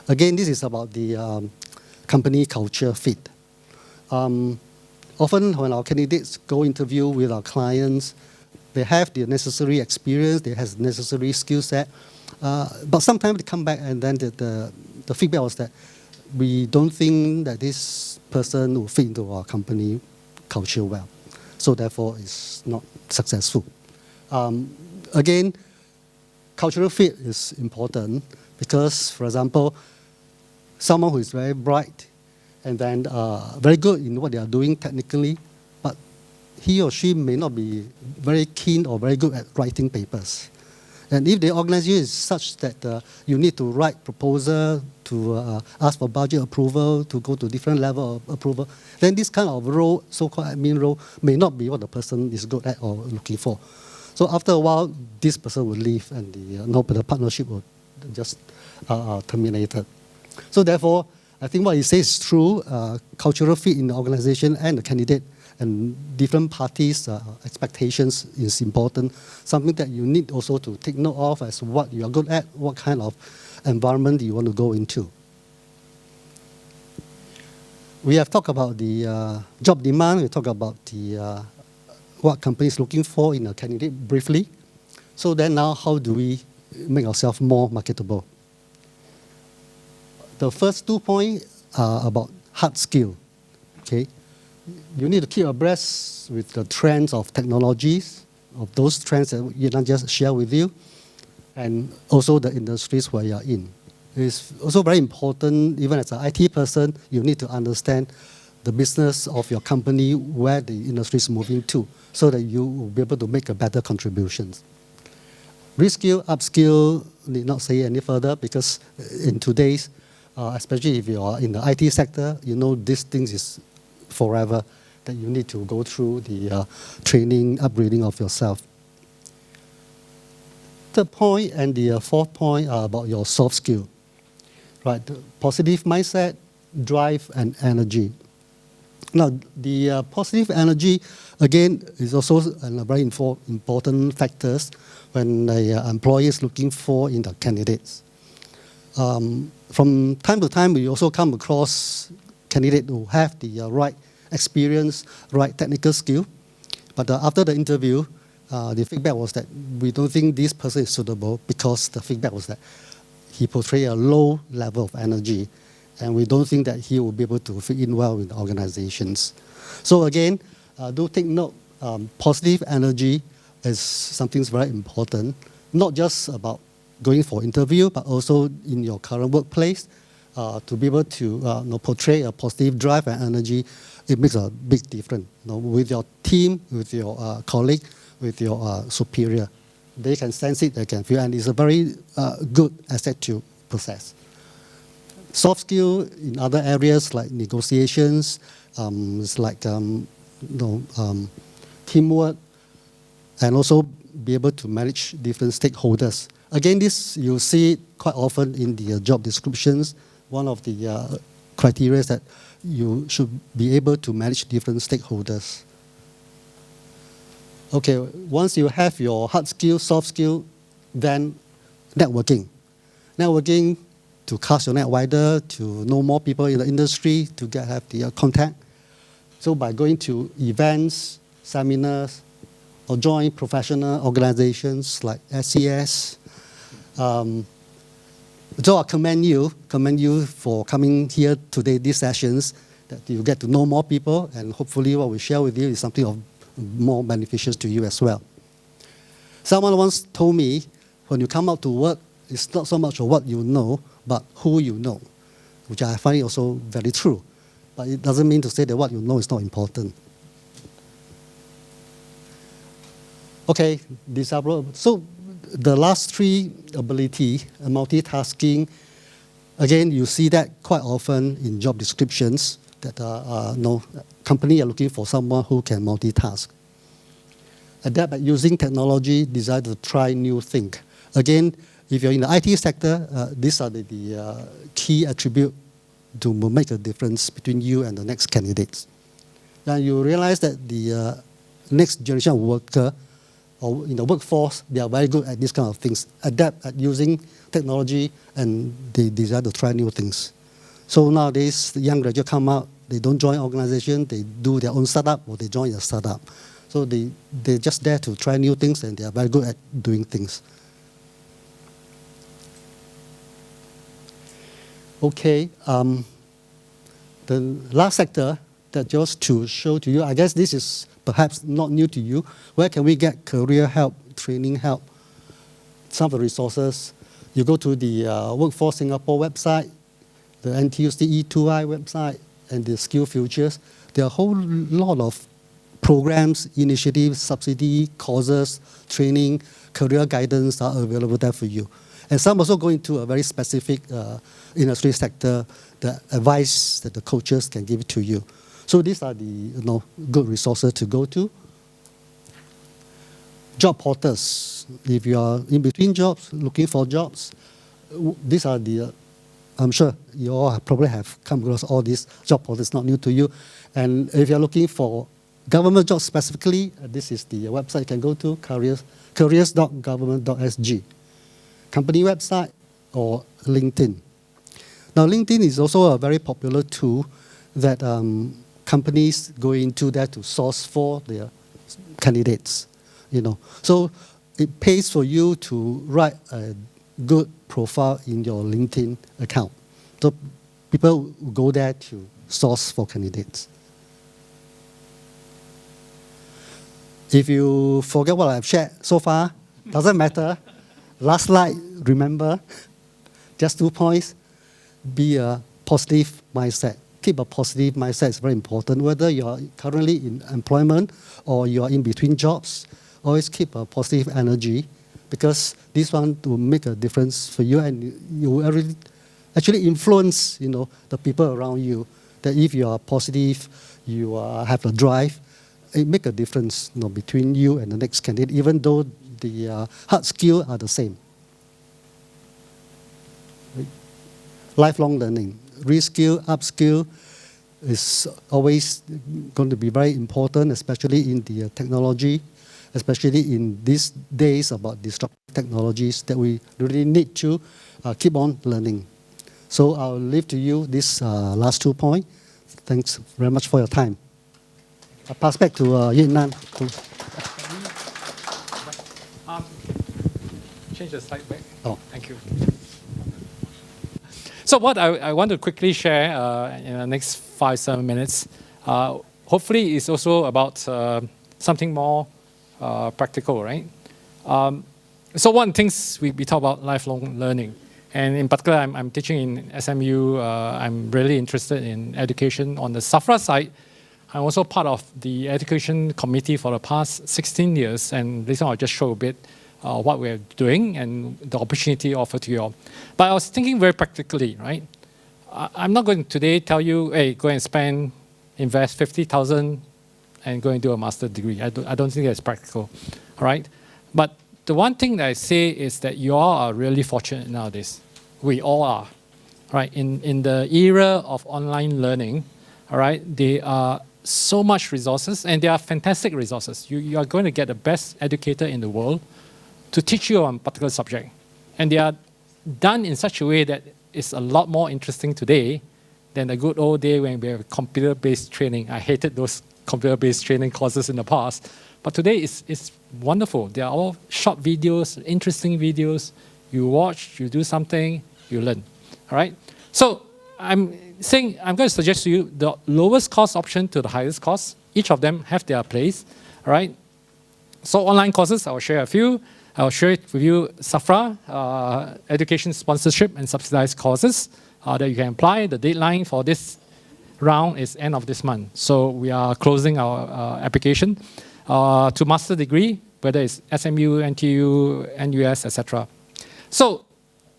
Again, this is about the company culture fit. Often when our candidates go interview with our clients, they have the necessary experience, they have the necessary skill set, but sometimes they come back and then the feedback was that we don't think that this person will fit into our company culture well. So therefore, it's not successful. Again, cultural fit is important because, for example, someone who is very bright and then very good in what they are doing technically, but he or she may not be very keen or very good at writing papers. And if the organization is such that you need to write proposal, to ask for budget approval, to go to different level of approval, then this kind of role, so-called admin role, may not be what the person is good at or looking for. So after a while, this person will leave and the partnership will just terminated. So therefore, I think what he says is true. Cultural fit in the organization and the candidate and different parties' expectations is important. Something that you need also to take note of as what you are good at, what kind of environment you want to go into. We have talked about the job demand. We talked about the what companies looking for in a candidate briefly. So then now, how do we make ourselves more marketable? The first 2 points are about hard skill. Okay, you need to keep abreast with the trends of technologies, of those trends that Yinan just share with you, and also the industries where you are in. It's also very important, even as an IT person, you need to understand the business of your company, where the industry is moving to, so that you will be able to make a better contributions. Reskill, upskill, need not say any further, because in today's, especially if you are in the IT sector, you know this thing is forever, that you need to go through the training, upgrading of yourself. Third point and the fourth point are about your soft skill. Right, the positive mindset, drive, and energy. Now, the positive energy, again, is also a very important factors when the employer is looking for in the candidates. From time to time, we also come across candidates who have the right experience, right technical skill, but after the interview, the feedback was that we don't think this person is suitable, because the feedback was that he portrays a low level of energy, and we don't think that he will be able to fit in well with the organizations. So again, do take note, positive energy is something that's very important, not just about going for interview, but also in your current workplace, to be able to portray a positive drive and energy. It makes a big difference with your team, with your colleague, with your superior. They can sense it, they can feel, and it's a very good asset to possess. Soft skill in other areas like negotiations, it's like teamwork, and also be able to manage different stakeholders. Again, this you see it quite often in the job descriptions. One of the criteria is that you should be able to manage different stakeholders. Okay, once you have your hard skill, soft skill, then networking. Networking to cast your net wider, to know more people in the industry, to have the contact. So by going to events, seminars, or join professional organizations like SCS. So I commend you for coming here today, these sessions, that you get to know more people, and hopefully what we share with you is something of more beneficial to you as well. Someone once told me, when you come out to work, it's not so much of what you know, but who you know, which I find also very true. But it doesn't mean to say that what you know is not important. Okay, so the last three ability, multitasking, again, you see that quite often in job descriptions, that company are looking for someone who can multitask. Adapt at using technology, desire to try new things. Again, if you're in the IT sector, these are the key attributes to make a difference between you and the next candidates. Now you realize that the next generation of worker, or in the workforce, they are very good at these kind of things. Adapt at using technology, and they desire to try new things. So nowadays, the young graduates come out, they don't join organization, they do their own startup, or they join a startup. So they're just there to try new things, and they are very good at doing things. Okay, the last sector that just to show to you, I guess this is perhaps not new to you. Where can we get career help, training help? Some of the resources, you go to the Workforce Singapore website, the NTUC E2I website, and the Skill Futures. There are a whole lot of programs, initiatives, subsidy, courses, training, career guidance are available there for you. And some also go into a very specific industry sector, the advice that the coaches can give to you. So these are the good resources to go to. Job portals. If you are in between jobs, looking for jobs, these are the, I'm sure you all probably have come across all these job portals, not new to you. And if you're looking for government jobs specifically, this is the website you can go to, careers.government.sg. Company website or LinkedIn. Now, LinkedIn is also a very popular tool that companies go into there to source for their candidates. So it pays for you to write a good profile in your LinkedIn account. So people go there to source for candidates. If you forget what I've shared so far, doesn't matter. Last slide, remember, just 2 points. Be a positive mindset. Keep a positive mindset. It's very important. Whether you're currently in employment or you're in between jobs, always keep a positive energy, because this one will make a difference for you, and you will actually influence, the people around you. That if you are positive, you have a drive, it make a difference, between you and the next candidate, even though the hard skills are the same. Lifelong learning, reskill, upskill is always going to be very important, especially in the technology, especially in these days about disruptive technologies that we really need to keep on learning. So I'll leave to you this last 2 points. Thanks very much for your time. I'll pass back to Yin Nan. Change the slide back. Oh. Thank you. So what I want to quickly share in the next 5-7 minutes, hopefully is also about something more practical, right? So one of the things we talk about lifelong learning, and in particular, I'm teaching in SMU. I'm really interested in education on the SAFRA side. I'm also part of the education committee for the past 16 years, and this one I'll just show a bit what we're doing and the opportunity offered to you all. But I was thinking very practically, right? I'm not going to today tell you, hey, go and invest 50,000 and go and do a master's degree. I don't think that's practical, all right? But the one thing that I say is that you all are really fortunate nowadays. We all are, right? In the era of online learning, all right, there are so much resources, and they are fantastic resources. You are going to get the best educator in the world to teach you on a particular subject. And they are done in such a way that it's a lot more interesting today than the good old day when we have computer-based training. I hated those computer-based training courses in the past. But today it's wonderful. They are all short videos, interesting videos. You watch, you do something, you learn. All right? So I'm going to suggest to you the lowest cost option to the highest cost. Each of them have their place. All right? So online courses, I'll share a few. I'll share it with you, SAFRA, education sponsorship and subsidized courses that you can apply. The deadline for this round is end of this month. So we are closing our application to master degree, whether it's SMU, NTU, NUS, etc. So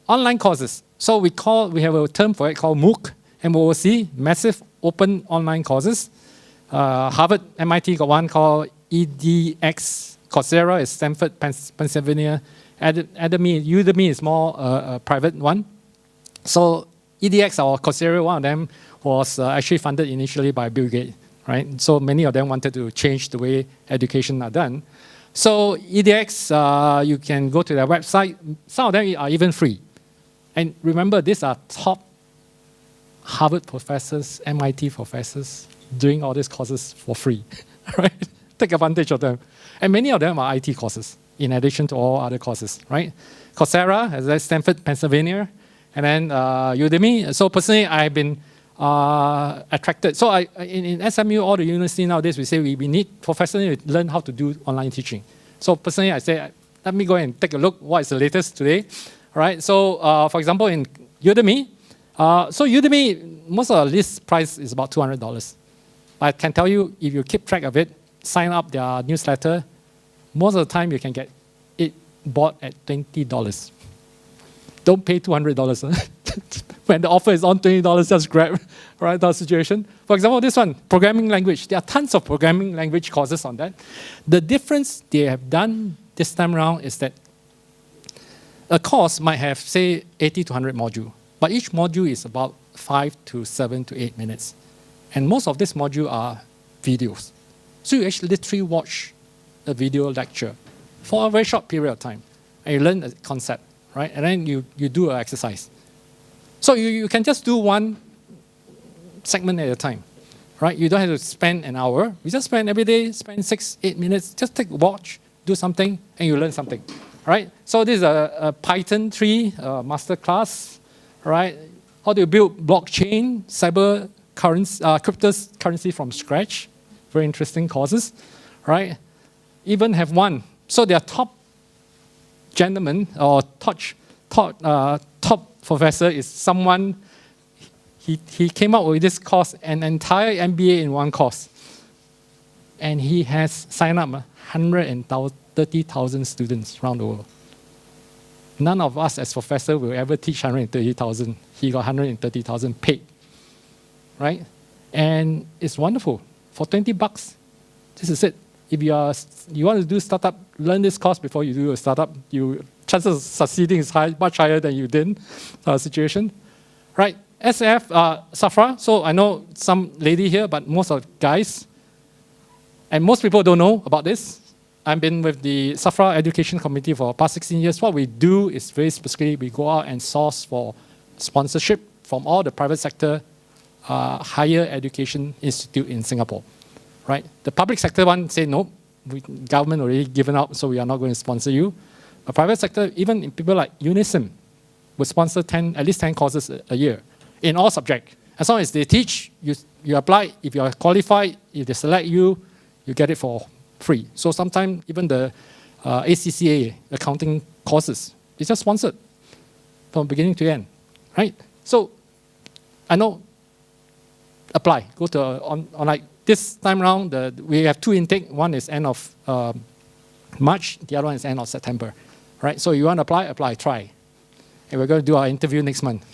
online courses. So we have a term for it called MOOC, MOOC, Massive Open Online Courses. Harvard, MIT got one called EDX. Coursera is Stanford, Pennsylvania. Udemy is more a private one. So EDX or Coursera, one of them was actually funded initially by Bill Gates, right? So many of them wanted to change the way education are done. So EDX, you can go to their website. Some of them are even free. And remember, these are top Harvard professors, MIT professors doing all these courses for free, right? Take advantage of them. And many of them are IT courses, in addition to all other courses, right? Coursera, as I Stanford, Pennsylvania, and then Udemy. So personally, I've been attracted. So in SMU, all the university nowadays, we say we need professionals to learn how to do online teaching. So personally, I say, let me go and take a look what is the latest today. All right, so for example, in Udemy, Udemy, most of the list price is about $200. I can tell you, if you keep track of it, sign up their newsletter, most of the time you can get it bought at $20. Don't pay $200. When the offer is on $20, just grab, right, that situation. For example, this one, programming language. There are tons of programming language courses on that. The difference they have done this time around is that a course might have, say, 80 to 100 modules, but each module is about 5 to 7 to 8 minutes. And most of this module are videos. So you actually literally watch a video lecture for a very short period of time, and you learn a concept, right? And then you do an exercise. So you can just do one segment at a time, right? You don't have to spend an hour. You just spend every day, spend 6-8 minutes, just watch, do something, and you learn something, right? So this is a Python 3 master class, right? How do you build blockchain, cyber currency, cryptocurrency from scratch? Very interesting courses, right? Even have one. So their top gentleman or top professor is someone. He came up with this course, an entire MBA in one course, and he has signed up 130,000 students around the world. None of us as professors will ever teach 130,000. He got 130,000 paid, right? And it's wonderful. For $20, this is it. If you want to do startup, learn this course before you do a startup. Chances of succeeding is much higher than you did situation, right? SF, Safra, so I know some lady here, but most of the guys, and most people don't know about this. I've been with the Safra Education Committee for the past 16 years. What we do is very specifically, we go out and source for sponsorship from all the private sector higher education institute in Singapore, right? The public sector one say, no, government already given up, so we are not going to sponsor you. But private sector, even people like Unison, will sponsor at least 10 courses a year in all subjects. As long as they teach, you apply. If you are qualified, if they select you, you get it for free. So sometimes even the ACCA accounting courses, it's just sponsored from beginning to end, right? So I know, apply. Go to on like this time around, we have 2 intake. One is end of March. The other one is end of September, right? So you want to apply, try. And we're going to do our interview next month.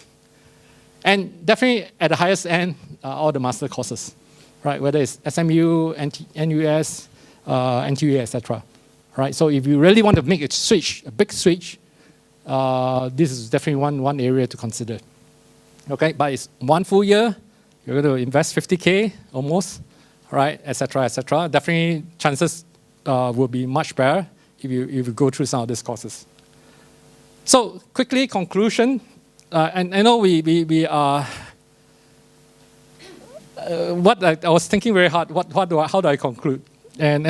And definitely at the highest end, all the master courses, right? Whether it's SMU, NUS, NTUA, etc. Right? So if you really want to make a switch, a big switch, this is definitely one area to consider. Okay, but it's 1 full year. You're going to invest 50K almost, right? Etc. Etc. Definitely chances will be much better if you go through some of these courses. So quickly, conclusion. And I know we are. I was thinking very hard. How do I conclude? And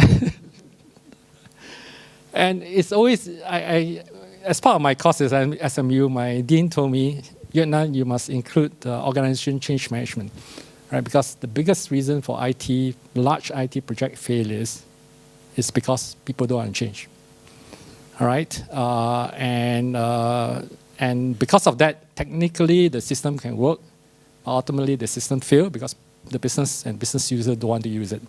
and it's always as part of my courses at SMU, my dean told me, Vietnam, you must include organization change management, right? Because the biggest reason for large IT project failures is because people don't want to change. All right, and because of that, technically the system can work. Ultimately, the system fails because the business and business user don't want to use it.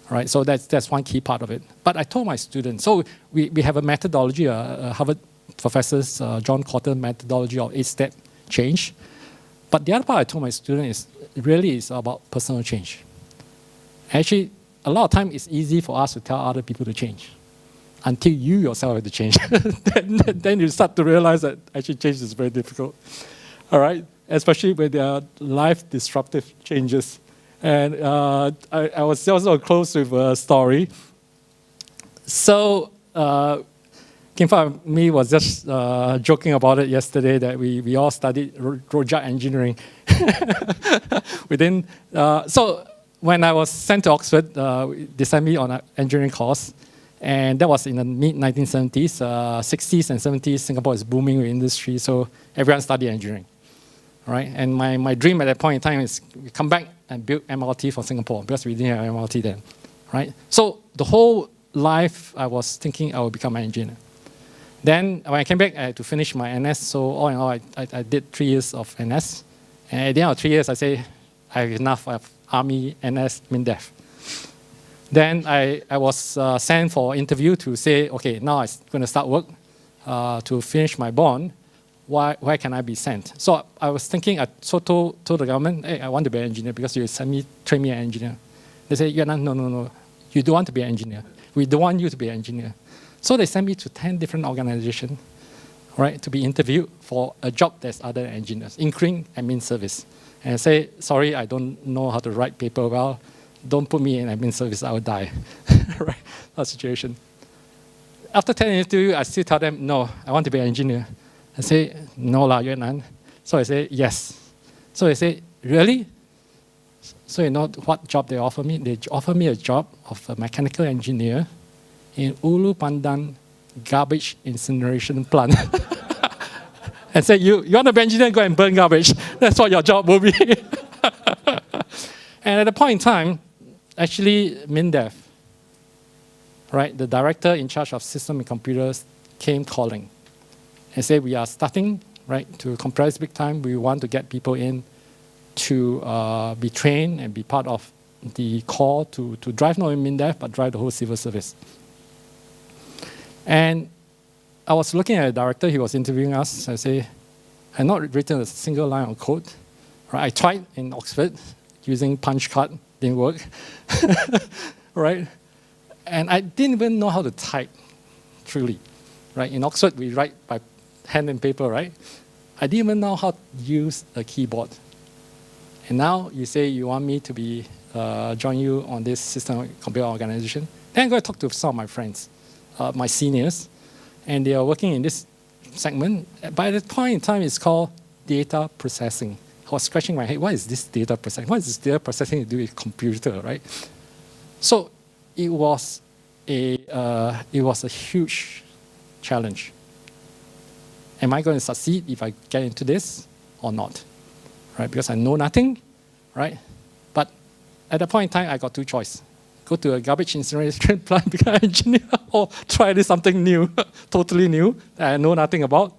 All right, so that's one key part of it. But I told my students, so we have a methodology, Harvard professors John Cotter methodology of 8-step change. But the other part I told my students is really is about personal change. Actually, a lot of time it's easy for us to tell other people to change until you yourself have to change. then you start to realize that actually change is very difficult. All right, especially when there are life disruptive changes. And I was also close with a story. So Kim Fa and me was just joking about it yesterday that we all studied rojak engineering. So when I was sent to Oxford, they sent me on an engineering course. And that was in the mid-1970s, 60s and 70s. Singapore is booming with industry, so everyone studied engineering. All right? And my dream at that point in time is we come back and build MRT for Singapore because we didn't have MRT then. Right? So the whole life I was thinking I would become an engineer. Then when I came back, I had to finish my NS. So all in all, I did 3 years of NS. And at the end of 3 years, I say, I have enough of Army, NS, MINDEF. Then I was sent for interview to say, okay, now I'm going to start work to finish my bond. Where can I be sent? So I was thinking, I told the government, hey, I want to be an engineer because you train me an engineer. They said, no, you don't want to be an engineer. We don't want you to be an engineer. So they sent me to 10 different organizations, right, to be interviewed for a job that's other than engineers, including admin service. And I say, sorry, I don't know how to write paper well. Don't put me in admin service, I will die. Right? That situation. After 10 interviews, I still tell them, no, I want to be an engineer. I say, no lah, Yuan. So I say, yes. So they say, really? So you know what job they offer me? They offer me a job of a mechanical engineer in Ulu Pandan garbage incineration plant. And said, you want to be engineer, go and burn garbage. That's what your job will be. And at the point in time, actually, MINDEF, right, the director in charge of system and computers came calling and said, we are starting, right, to compress big time. We want to get people in to be trained and be part of the core to drive not only MINDEF, but drive the whole civil service. And I was looking at the director, he was interviewing us. I say, I had not written a single line of code. Right? I tried in Oxford using punch card, didn't work. Right? And I didn't even know how to type, truly. Right? In Oxford, we write by pen and paper, right? I didn't even know how to use a keyboard. And now you say you want me to be join you on this system computer organization. Then I go talk to some of my friends, my seniors, and they are working in this segment. By the point in time, it's called data processing. I was scratching my head. What is this data processing? What is this data processing to do with computer, right? So it was a huge challenge. Am I going to succeed if I get into this or not? Right? Because I know nothing, right? But at that point in time, I got two choices. Go to a garbage incineration plant, become an engineer, or try this something new, totally new, that I know nothing about.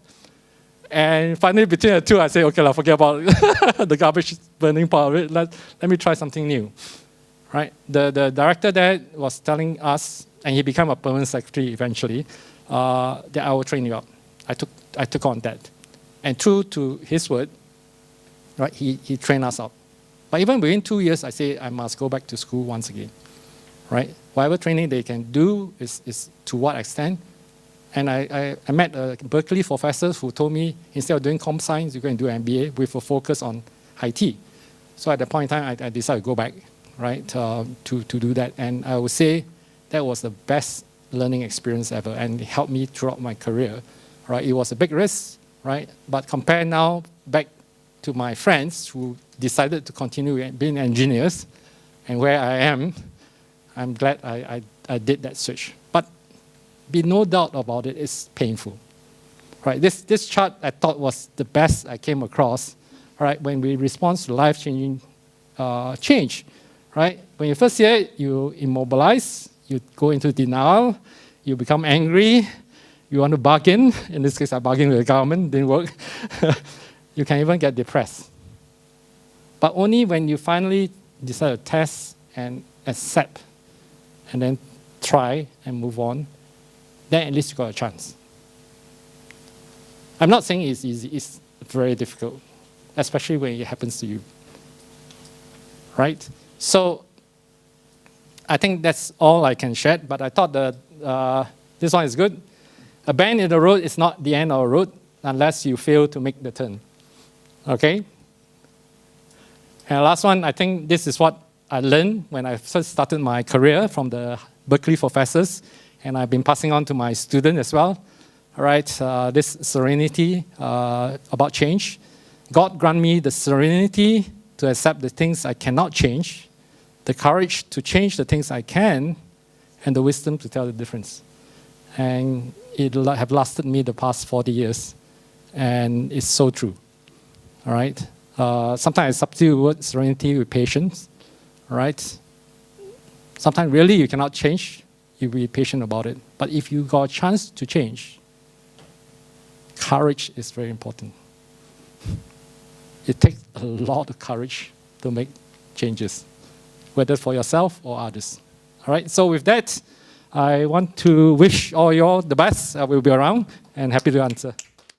And finally, between the two, I say, okay, forget about the garbage burning part of it. Let me try something new. Right? The director there was telling us, and he became a permanent secretary eventually, that I will train you up. I took on that. And true to his word, right, he trained us up. But even within 2 years, I say I must go back to school once again. Right? Whatever training they can do is to what extent. And I met Berkeley professors who told me, instead of doing comp science, you're going to do MBA with a focus on IT. So at that point in time, I decided to go back, right, to do that. And I would say that was the best learning experience ever, and it helped me throughout my career. Right? It was a big risk, right? But compare now back to my friends who decided to continue being engineers, and where I am, I'm glad I did that switch. But be no doubt about it, it's painful. Right? This chart I thought was the best I came across. Right? When we respond to life-changing change. Right? When you first hear it, you immobilize, you go into denial, you become angry, you want to bargain. In this case, I bargained with the government, didn't work. You can even get depressed. But only when you finally decide to test and accept, and then try and move on, then at least you got a chance. I'm not saying it's easy, it's very difficult, especially when it happens to you. Right? So I think that's all I can share, but I thought that this one is good. A bend in the road is not the end of the road unless you fail to make the turn. Okay? And the last one, I think this is what I learned when I first started my career from the Berkeley professors, and I've been passing on to my students as well. All right, this serenity about change. God grant me the serenity to accept the things I cannot change, the courage to change the things I can, and the wisdom to tell the difference. And it have lasted me the past 40 years, and it's so true. All right. Sometimes I substitute the word serenity with patience. All right. Sometimes really you cannot change. You be patient about it. But if you got a chance to change, courage is very important. It takes a lot of courage to make changes, whether for yourself or others. All right. So with that, I want to wish all you all the best. I will be around and happy to answer.